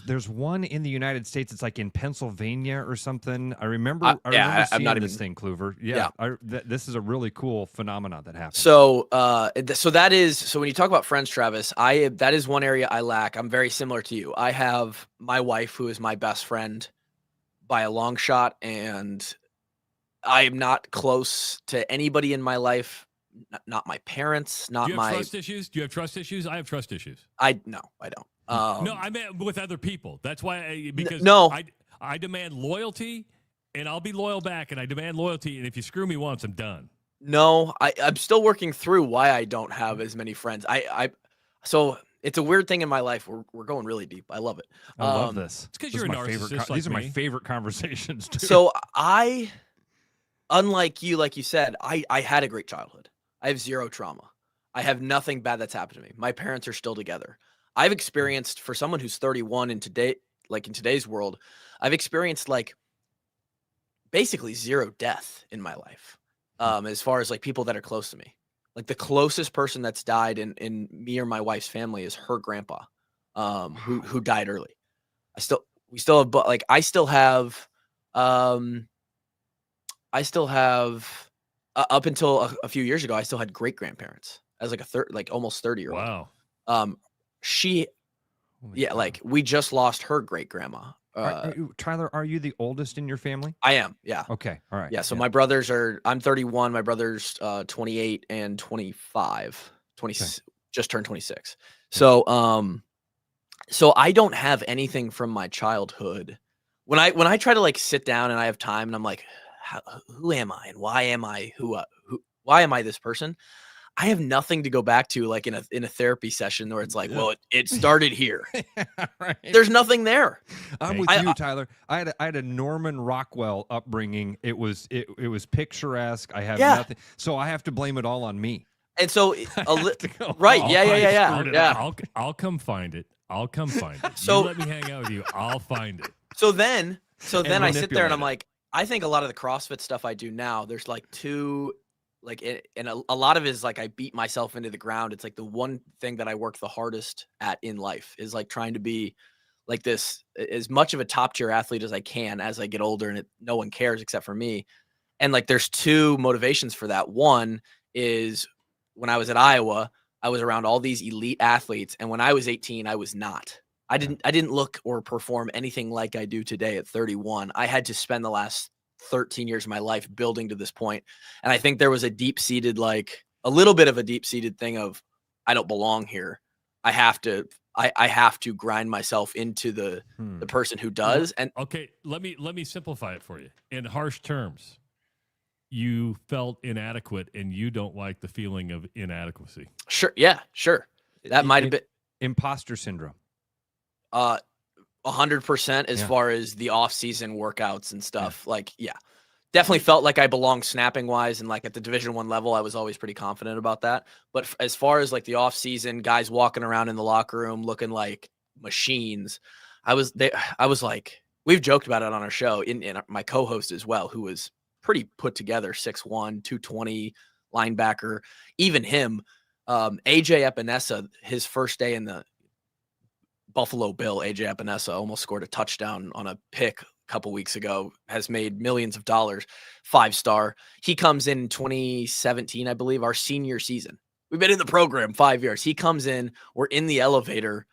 There's one in the United States. It's like in Pennsylvania or something. I remember seeing this thing, Kluver. Yeah. This is a really cool phenomenon that happens. So when you talk about friends, Travis, that is one area I lack. I'm very similar to you. I have my wife, who is my best friend by a long shot, and I am not close to anybody in my life. Not my parents, Do you have trust issues? Do you have trust issues? I have trust issues. No, I don't. No, I meant with other people. That's why I demand loyalty, and I'll be loyal back, and I demand loyalty, and if you screw me once, I'm done. No, I'm still working through why I don't have as many friends. So it's a weird thing in my life. We're going really deep. I love it. I love this. It's because you're a narcissist. These are my favorite conversations too. So unlike you, like you said, I had a great childhood. I have 0 trauma. I have nothing bad that's happened to me. My parents are still together. I've experienced, for someone who's 31 in today's world, I've experienced basically 0 death in my life. As far as people that are close to me, the closest person that's died in me or my wife's family is her grandpa, who died early. We still have, I still have up until a few years ago, I still had great grandparents as almost 30-year-old. Wow. We just lost her great grandma. Tyler, are you the oldest in your family? I am. Yeah. Okay. All right. Yeah. So my brothers I'm 31. My brother's 28 and 25. Just turned 26. So I don't have anything from my childhood. When I try to sit down and I have time and I'm like, who am I and why am I why am I this person? I have nothing to go back to in a therapy session where it's well, it started here. Right. There's nothing there. I'm with you, Tyler. I had a Norman Rockwell upbringing. It was picturesque. I have nothing, so I have to blame it all on me. And so right, yeah. I'll come find it. So you let me hang out with you. I'll find it. So then I sit there and I'm like, I think a lot of the CrossFit stuff I do now, there's like it, and a lot of it is like I beat myself into the ground. It's like the one thing that I work the hardest at in life is like trying to be like this, as much of a top tier athlete as I can as I get older, and no one cares except for me. And like there's two motivations for that. One is when I was at Iowa, I was around all these elite athletes, and when I was 18, I was not. I didn't look or perform anything like I do today at 31. I had to spend the last 13 years of my life building to this point. And I think there was a little bit of a deep-seated thing of, I don't belong here. I have to grind myself into the person who does. And okay, let me simplify it for you. In harsh terms, you felt inadequate and you don't like the feeling of inadequacy. Sure. Yeah, sure. That might have been imposter syndrome. 100% as far as the off-season workouts and stuff. Like, yeah, definitely felt like I belonged snapping wise. And like at the Division I level, I was always pretty confident about that. But as far as like the off-season guys walking around in the locker room looking like machines, I was like, we've joked about it on our show in my co-host as well, who was pretty put together, 6'1", 220 linebacker. Even him, AJ Epinesa, his first day in the Buffalo Bill, AJ Epinesa almost scored a touchdown on a pick a couple weeks ago, has made millions of dollars, 5-star. He comes in 2017, I believe, our senior season. We've been in the program 5 years. He comes in, we're in the elevator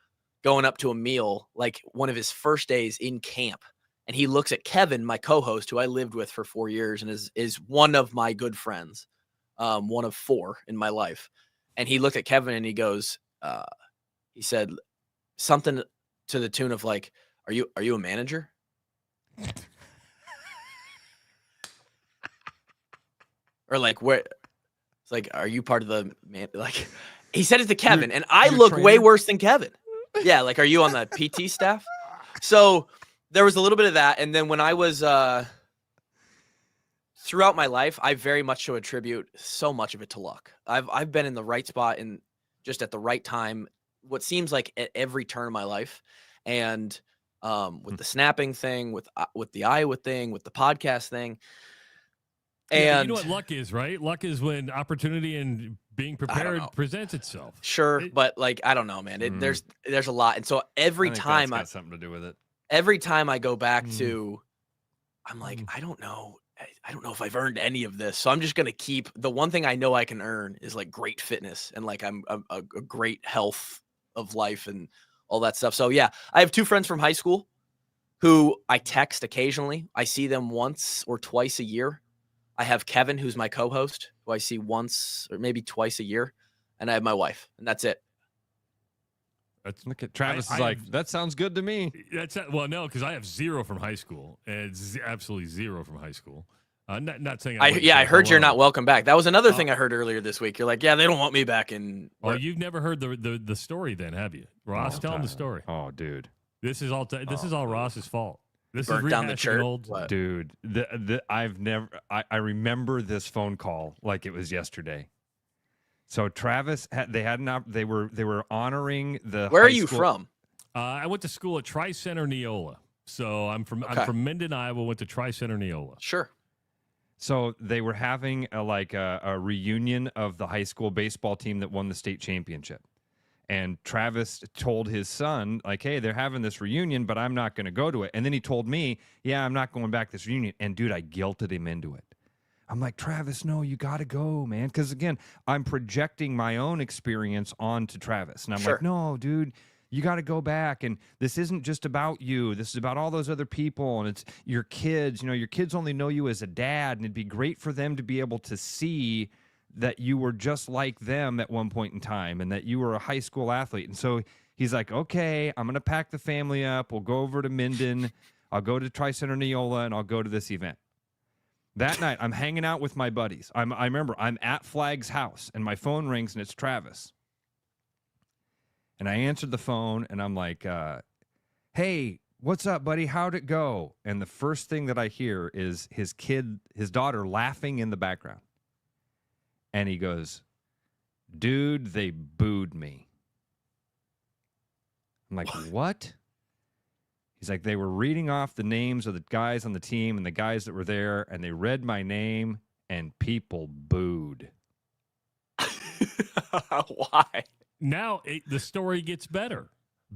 going up to a meal, like one of his first days in camp. And he looks at Kevin, my co-host, who I lived with for 4 years and is one of my good friends, one of 4 in my life. And he looked at Kevin and he goes, he said something to the tune of like, are you a manager? Or like, where it's like, are you part of the man? Like, he said it to Kevin, and I look way worse than Kevin. Yeah. Like, are you on the PT staff? So there was a little bit of that. And then when I was, throughout my life, I very much so attribute so much of it to luck. I've been in the right spot and just at the right time, what seems like at every turn of my life. And with the snapping thing, with the Iowa thing, with the podcast thing. And yeah, you know what luck is, right? Luck is when opportunity and being prepared presents itself. Sure, but like, I don't know, man. There's a lot. And so every time that's got something to do with it. Every time I go back to, I'm like, I don't know if I've earned any of this. So I'm just going to keep the one thing I know I can earn is like great fitness and like I'm a great health of life and all that stuff. So yeah, I have 2 friends from high school who I text occasionally. I see them once or twice a year. I have Kevin, who's my co-host, who I see once or maybe twice a year. And I have my wife, and that's it. Look at Travis is like, that sounds good to me. Well, no, because I have 0 from high school. And it's absolutely 0 from high school. Not saying I heard you're not welcome back. That was another thing I heard earlier this week. You're like, yeah, they don't want me back in. Oh, you've never heard the story then, have you? Ross, tell him the story. Oh, dude. This is all Ross's fault. This burnt is down the church. Dude, I remember this phone call like it was yesterday. So Travis they were honoring the. Where are you from? I went to school at Tri-Center Neola. So I'm from Minden, Iowa. Went to Tri-Center Neola. Sure. So they were having a reunion of the high school baseball team that won the state championship. And Travis told his son, like, hey, they're having this reunion, but I'm not going to go to it. And then he told me, yeah, I'm not going back to this reunion. And, dude, I guilted him into it. I'm like, Travis, no, you got to go, man. Because, again, I'm projecting my own experience onto Travis. And I'm like, no, dude, you got to go back. And this isn't just about you. This is about all those other people. And it's your kids. You know, your kids only know you as a dad. And it'd be great for them to be able to see that you were just like them at one point in time and that you were a high school athlete. And so he's like, okay, I'm going to pack the family up. We'll go over to Minden. I'll go to Tri-Center Neola, and I'll go to this event. That night, I'm hanging out with my buddies. I remember I'm at Flag's house, and my phone rings, and it's Travis. And I answered the phone, and I'm like, hey, what's up, buddy? How'd it go? And the first thing that I hear is his daughter laughing in the background. And he goes, dude, they booed me. I'm like, what? He's like, they were reading off the names of the guys on the team and the guys that were there, and they read my name, and people booed. Why? Now the story gets better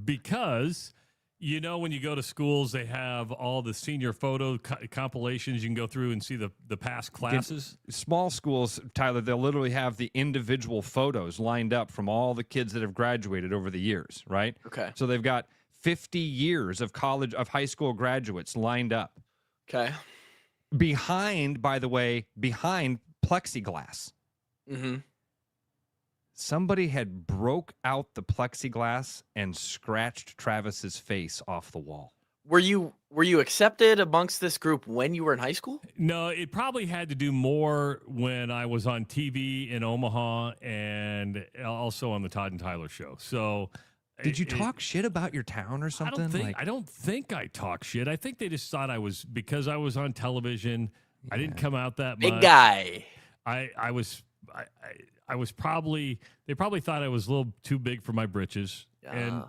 because, you know, when you go to schools, they have all the senior photo compilations. You can go through and see the past classes. Small schools, Tyler, they'll literally have the individual photos lined up from all the kids that have graduated over the years, right? Okay. So they've got 50 years of high school graduates lined up. Okay. Behind plexiglass. Mm-hmm. Somebody had broke out the plexiglass and scratched Travis's face off the wall. Were you accepted amongst this group when you were in high school? No, it probably had to do more when I was on TV in Omaha and also on the Todd and Tyler show. So, did you talk shit about your town or something? I don't think I talk shit. I think they just thought because I was on television. I didn't come out that much. Big guy. I was probably, they probably thought I was a little too big for my britches. Yeah.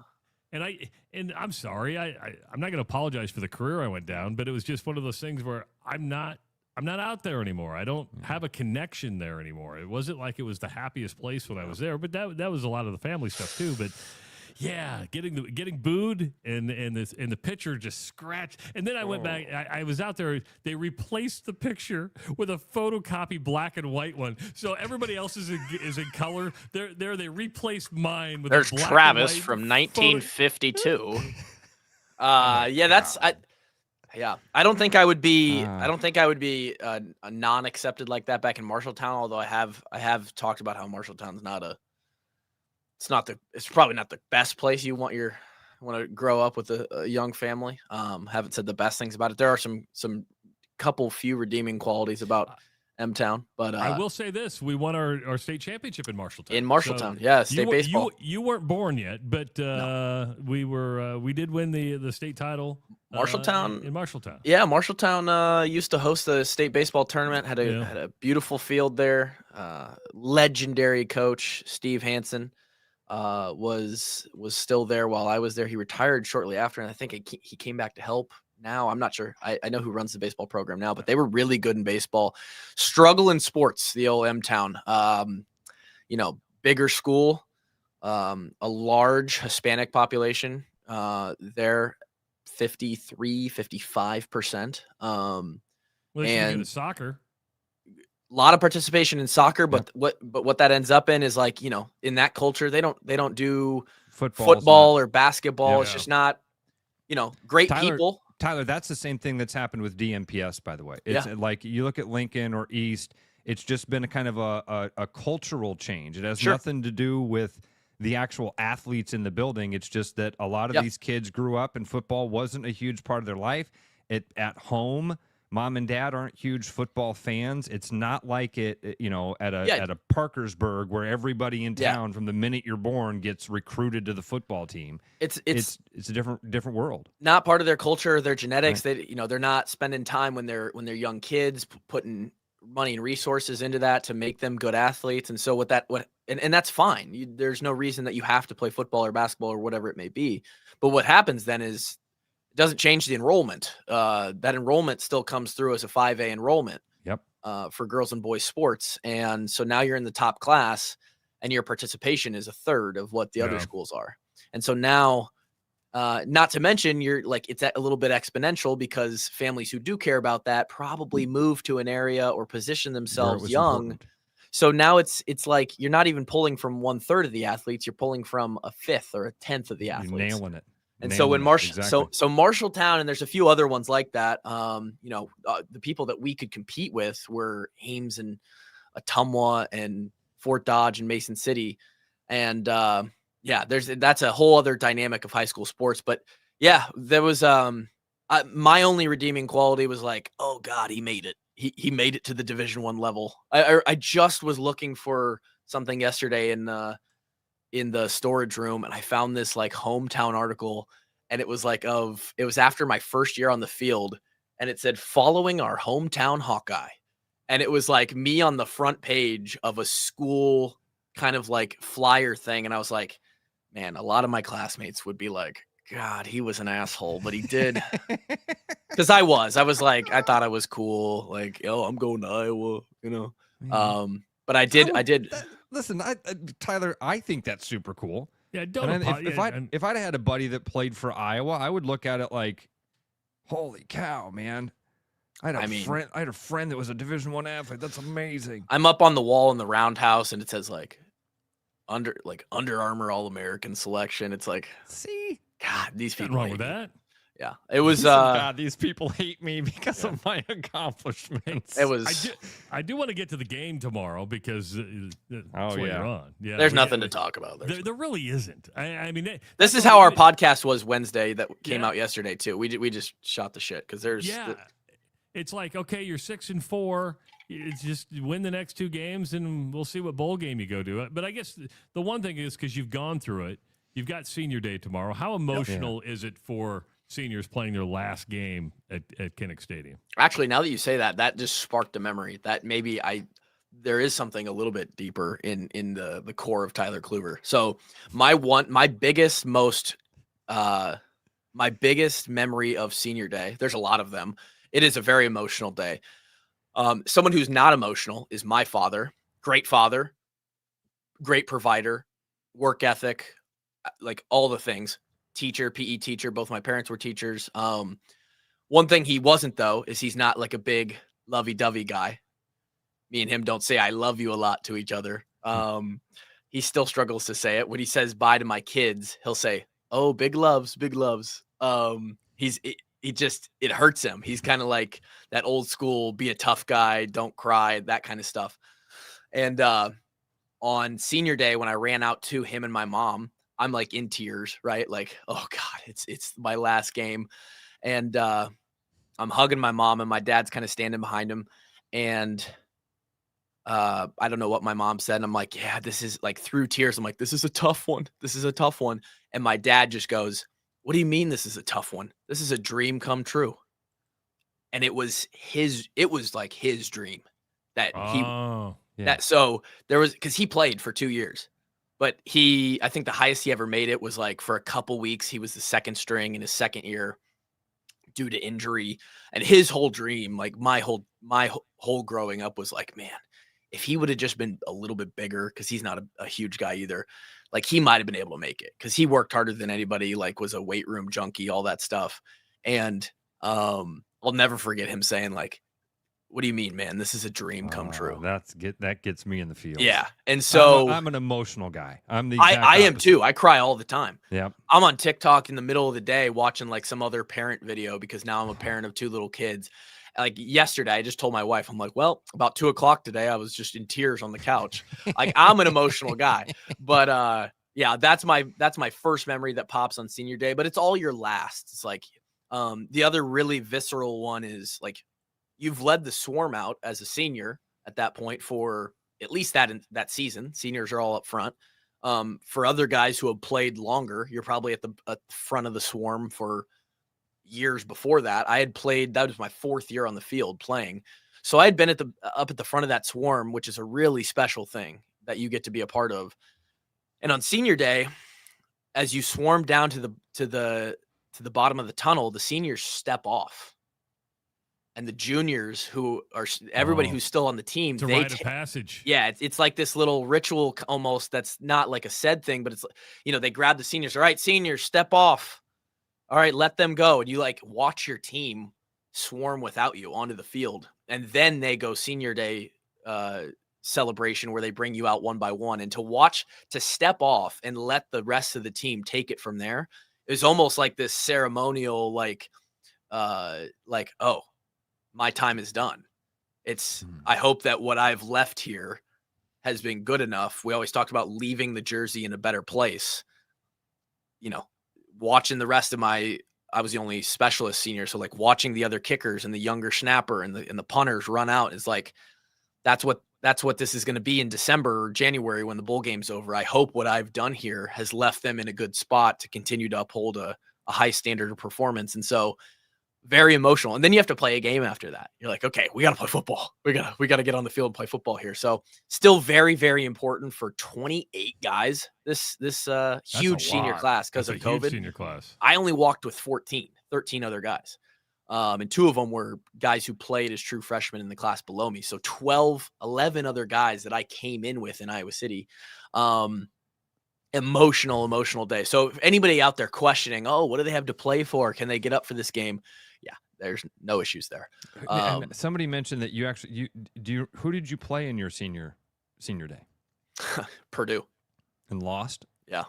And I'm sorry, I'm not going to apologize for the career I went down, but it was just one of those things where I'm not out there anymore. I don't have a connection there anymore. It wasn't like it was the happiest place when I was there, but that was a lot of the family stuff too. But yeah, getting booed and the picture just scratched. And then I went back. I was out there. They replaced the picture with a photocopy black and white one. So everybody else is in color. They replaced mine with There's a black Travis and white from 1952. I don't think I would be. I don't think I would be a non-accepted like that back in Marshalltown. Although I have talked about how Marshalltown's it's probably not the best place you want to grow up with a young family. Haven't said the best things about it. There are some few redeeming qualities about M-Town, but I will say this: we won our state championship in Marshalltown. State baseball. You weren't born yet, but No. we did win the state title. Marshalltown in Marshalltown. Yeah, Marshalltown used to host the state baseball tournament. Had a beautiful field there. Legendary coach Steve Hansen was still there while I was there. He retired shortly after, and I think he came back to help. Now I'm not sure. I know who runs the baseball program now, but they were really good in baseball. Struggle in sports. The old M-Town. Bigger school, a large Hispanic population. They're 55%. Well, they should get a soccer. A lot of participation in soccer, but what that ends up in is like, in that culture, they don't do football or basketball. It's just not, great people. Tyler, that's the same thing that's happened with DMPS, by the way. It's like you look at Lincoln or East, it's just been a kind of a cultural change. It has nothing to do with the actual athletes in the building. It's just that a lot of these kids grew up and football wasn't a huge part of their life. At home, mom and dad aren't huge football fans. It's not like at a Parkersburg where everybody in town from the minute you're born gets recruited to the football team. It's a different world. Not part of their culture, their genetics. Right. They're not spending time when they're young kids putting money and resources into that to make them good athletes. And so and that's fine. There's no reason that you have to play football or basketball or whatever it may be. But what happens then is it doesn't change the enrollment. That enrollment still comes through as a 5A enrollment. Yep. For girls and boys sports. And so now you're in the top class and your participation is a third of what the other schools are. And so now, not to mention it's a little bit exponential because families who do care about that probably move to an area or position themselves young. Important. So now it's like you're not even pulling from 1/3 of the athletes. You're pulling from a 5th or a 10th of the athletes. You're nailing it. And so when so Marshalltown, and there's a few other ones like that, the people that we could compete with were Ames and Ottumwa and Fort Dodge and Mason City. And that's a whole other dynamic of high school sports. But yeah, there was my only redeeming quality was like, oh God, he made it. He made it to the Division I level. I just was looking for something yesterday in the storage room, and I found this like hometown article, and it was it was after my first year on the field, and it said following our hometown Hawkeye, and it was like me on the front page of a school kind of like flyer thing, and I was like, man, a lot of my classmates would be like, God, he was an asshole, but he did. Because I was like, I thought I was cool. Like, I'm going to Iowa. you know. Mm-hmm. But I did. Listen, Tyler, I think that's super cool. Yeah, if I'd had a buddy that played for Iowa, I would look at it like, holy cow, man. I had a friend that was a Division I athlete. That's amazing. I'm up on the wall in the roundhouse, and it says like Under Armour All-American selection. It's like, see, God, these people. Nothing wrong with that. Yeah, it was. God, these people hate me because of my accomplishments. It was. I do want to get to the game tomorrow because that's what you're on. Yeah, there's nothing to talk about. There really isn't. I mean, this is how our podcast was Wednesday that came out yesterday too. We just shot the shit because there's. Yeah, it's like, okay, you're 6-4. It's just win the next 2 games, and we'll see what bowl game you go to. But I guess the one thing is because you've gone through it, you've got senior day tomorrow. How emotional is it for seniors playing their last game at Kinnick Stadium? Actually, now that you say that, that just sparked a memory that maybe there is something a little bit deeper in the core of Tyler Kluber. So my biggest memory of senior day, there's a lot of them. It is a very emotional day. Someone who's not emotional is my father, great provider, work ethic, like all the things. Teacher, PE teacher. Both my parents were teachers. One thing he wasn't, though, is he's not like a big lovey-dovey guy. Me and him don't say I love you a lot to each other. He still struggles to say it. When he says bye to my kids, he'll say, oh, big loves, big loves. It hurts him. He's kind of like that old school, be a tough guy, don't cry, that kind of stuff. And on senior day, when I ran out to him and my mom, I'm like in tears, right? Like, oh God, it's my last game. And I'm hugging my mom, and my dad's kind of standing behind him. And I don't know what my mom said. And I'm like, yeah, this is like through tears. I'm like, this is a tough one. This is a tough one. And my dad just goes, what do you mean this is a tough one? This is a dream come true. And it was like his dream so there was, cause he played for 2 years, but I think the highest he ever made it was like for a couple weeks. He was the second string in his second year due to injury. And his whole dream, like my whole growing up was like, man, if he would have just been a little bit bigger, cause he's not a huge guy either. Like he might've been able to make it because he worked harder than anybody, like was a weight room junkie, all that stuff. And I'll never forget him saying like, what do you mean, man? This is a dream come true. That gets me in the field. Yeah. And so I'm an emotional guy. I am too. I cry all the time. Yeah. I'm on TikTok in the middle of the day watching like some other parent video because now I'm a parent of 2 little kids. Like yesterday, I just told my wife, I'm like, well, about 2:00 today, I was just in tears on the couch. Like I'm an emotional guy, but yeah, that's my first memory that pops on senior day, but it's all your last. It's like, the other really visceral one is like, you've led the swarm out as a senior at that point for at least that season. Seniors are all up front. For other guys who have played longer, you're probably at the front of the swarm for years before that. I had played, that was my 4th year on the field playing. So I had been up at the front of that swarm, which is a really special thing that you get to be a part of. And on senior day, as you swarm down to the bottom of the tunnel, the seniors step off. And the juniors who are everybody who's still on the team, it's a rite of passage. Yeah. It's like this little ritual almost. That's not like a said thing, but it's, they grab the seniors. All right, seniors, step off. All right, let them go. And you like watch your team swarm without you onto the field. And then they go senior day celebration where they bring you out one by one. And to step off and let the rest of the team take it from there is almost like this ceremonial, oh, my time is done. I hope that what I've left here has been good enough. We always talked about leaving the jersey in a better place. Watching the rest of I was the only specialist senior. So like watching the other kickers and the younger snapper and the punters run out is like, that's what this is going to be in December or January when the bowl game's over. I hope what I've done here has left them in a good spot to continue to uphold a high standard of performance. And so very emotional. And then you have to play a game after that. You're like, okay, we got to play football. We got to get on the field and play football here. So still very, very important for 28 guys, this huge senior class because of COVID. Senior class. I only walked with 13 other guys. And 2 of them were guys who played as true freshmen in the class below me. So 11 other guys that I came in with in Iowa City. Emotional day. So if anybody out there questioning, oh, what do they have to play for? Can they get up for this game? Yeah, there's no issues there. And somebody mentioned that you actually who did you play in your senior day? Purdue. And lost? Yeah.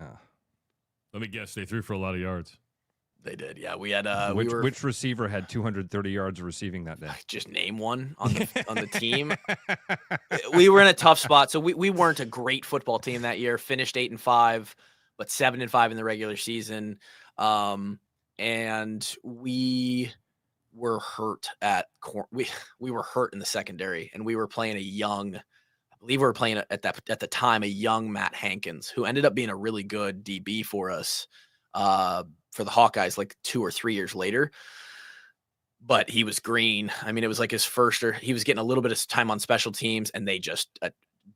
Let me guess, they threw for a lot of yards. They did, yeah. We had which receiver had 230 yards receiving that day? Just name one on the team. We were in a tough spot, so we weren't a great football team that year. Finished 8-5, but 7-5 in the regular season. And we were hurt we were hurt in the secondary, and we were playing I believe we were playing at the time a young Matt Hankins, who ended up being a really good DB for us. For the Hawkeyes like 2 or 3 years later, but he was green. I mean, it was like his first, or he was getting a little bit of time on special teams, and they just,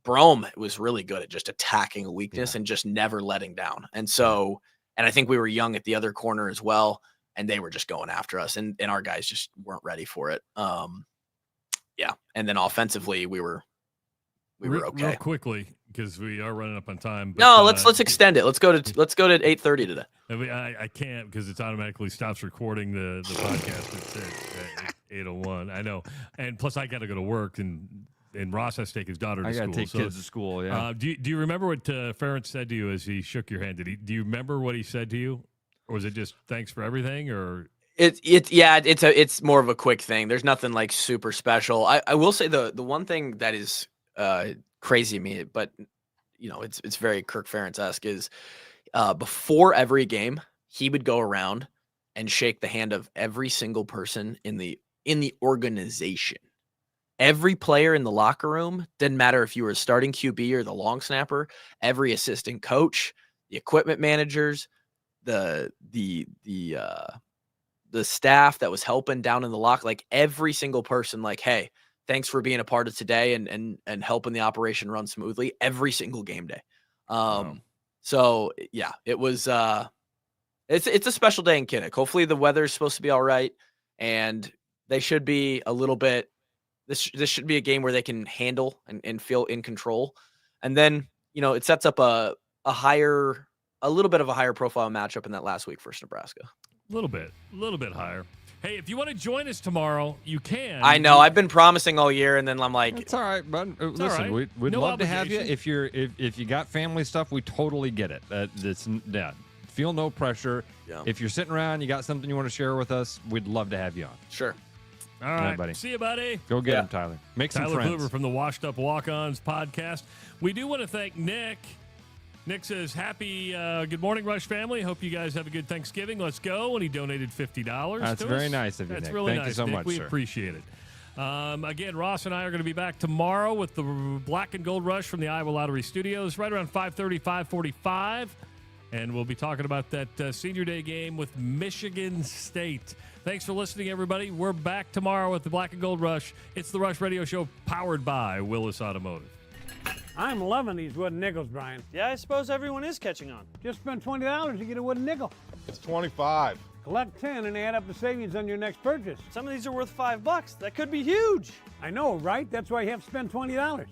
Brome was really good at just attacking a weakness and just never letting down. And so, and I think we were young at the other corner as well, and they were just going after us, and our guys just weren't ready for it. Yeah. And then offensively, we were okay. Real quickly, because we are running up on time. But, no, let's extend it. Let's go to 8:30 today. I can't, because it automatically stops recording the podcast at 8:01. I know, and plus I got to go to work, and Ross has to take his daughter to school. I got to take kids to school. Yeah. Do you remember what Ferentz said to you as he shook your hand? Do you remember what he said to you, or was it just thanks for everything, or? It's more of a quick thing. There's nothing like super special. I will say the one thing that is crazy to me, but it's very Kirk Ferentz-esque, is before every game he would go around and shake the hand of every single person in the organization. Every player in the locker room, didn't matter if you were a starting QB or the long snapper, every assistant coach, the equipment managers, the staff that was helping down in the lock, like every single person, like, hey, thanks for being a part of today and helping the operation run smoothly every single game day. So yeah, it was it's a special day in Kinnick. Hopefully the weather is supposed to be all right, and they should be a little bit. This should be a game where they can handle and feel in control, and then it sets up a little bit of a higher profile matchup in that last week versus Nebraska. A little bit higher. Hey, if you want to join us tomorrow, you can. I know. I've been promising all year, and then I'm like, it's all right, bud. Listen, right. we'd No love to have obligation. you. If you got family stuff, we totally get it. Feel no pressure. Yeah. If you're sitting around, you got something you want to share with us, we'd love to have you on. Sure. All right, buddy. See you, buddy. Go get him, Tyler. Make some Tyler friends. Kluber from the Washed Up Walk-Ons podcast. We do want to thank Nick. Nick says, happy good morning, Rush family. Hope you guys have a good Thanksgiving. Let's go. And he donated $50 That's to very us. nice of you, That's Nick. really Thank nice, you so Nick. much, We sir. appreciate it. Again, Ross and I are going to be back tomorrow with the Black and Gold Rush from the Iowa Lottery Studios right around 5:30, 5:45. And we'll be talking about that Senior Day game with Michigan State. Thanks for listening, everybody. We're back tomorrow with the Black and Gold Rush. It's the Rush Radio Show powered by Willis Automotive. I'm loving these wooden nickels, Brian. Yeah, I suppose everyone is catching on. Just spend $20 to get a wooden nickel. It's 25. Collect 10 and add up the savings on your next purchase. Some of these are worth $5. That could be huge. I know, right? That's why you have to spend $20.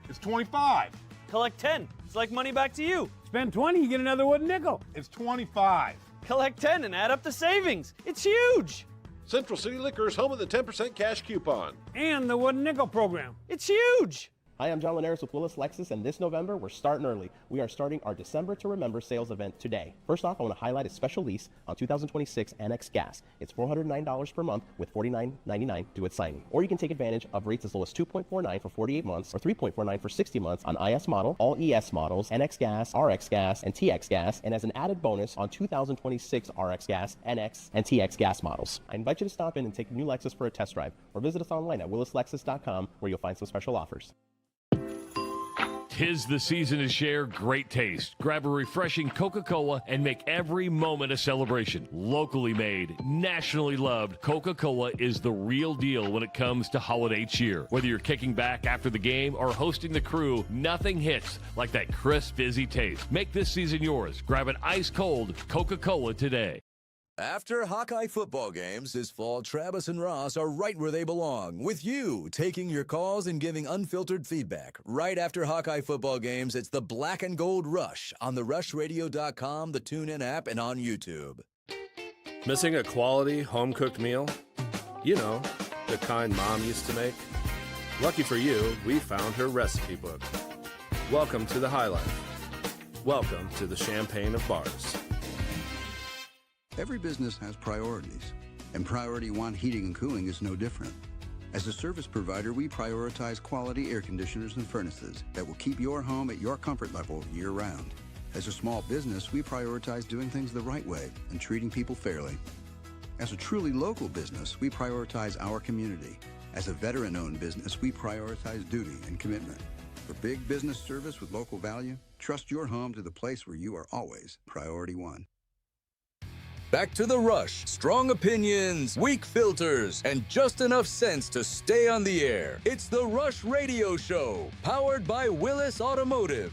It's 25. Collect 10. It's like money back to you. Spend 20, you get another wooden nickel. It's 25. Collect 10 and add up the savings. It's huge. Central City Liquors, home of the 10% cash coupon. And the wooden nickel program. It's huge. Hi, I'm John Linares with Willis Lexus, and this November, we're starting early. We are starting our December to Remember sales event today. First off, I want to highlight a special lease on 2026 NX Gas. It's $409 per month with $49.99 due at signing. Or you can take advantage of rates as low as 2.49 for 48 months or 3.49 for 60 months on IS model, all ES models, NX Gas, RX Gas, and TX Gas, and as an added bonus on 2026 RX Gas, NX, and TX Gas models. I invite you to stop in and take a new Lexus for a test drive, or visit us online at willislexus.com where you'll find some special offers. 'Tis the season to share great taste. Grab a refreshing Coca-Cola and make every moment a celebration. Locally made, nationally loved, Coca-Cola is the real deal when it comes to holiday cheer. Whether you're kicking back after the game or hosting the crew, nothing hits like that crisp, fizzy taste. Make this season yours. Grab an ice-cold Coca-Cola today. After Hawkeye football games this fall, Travis and Ross are right where they belong, with you taking your calls and giving unfiltered feedback. Right after Hawkeye football games, it's the Black and Gold Rush on the rushradio.com, the TuneIn app, and on YouTube. Missing a quality home-cooked meal? You know, the kind Mom used to make? Lucky for you, we found her recipe book. Welcome to the High Life. Welcome to the Champagne of Bars. Every business has priorities, and Priority One Heating and Cooling is no different. As a service provider, we prioritize quality air conditioners and furnaces that will keep your home at your comfort level year-round. As a small business, we prioritize doing things the right way and treating people fairly. As a truly local business, we prioritize our community. As a veteran-owned business, we prioritize duty and commitment. For big business service with local value, trust your home to the place where you are always Priority One. Back to the Rush. Strong opinions, weak filters, and just enough sense to stay on the air. It's the Rush Radio Show, powered by Willis Automotive.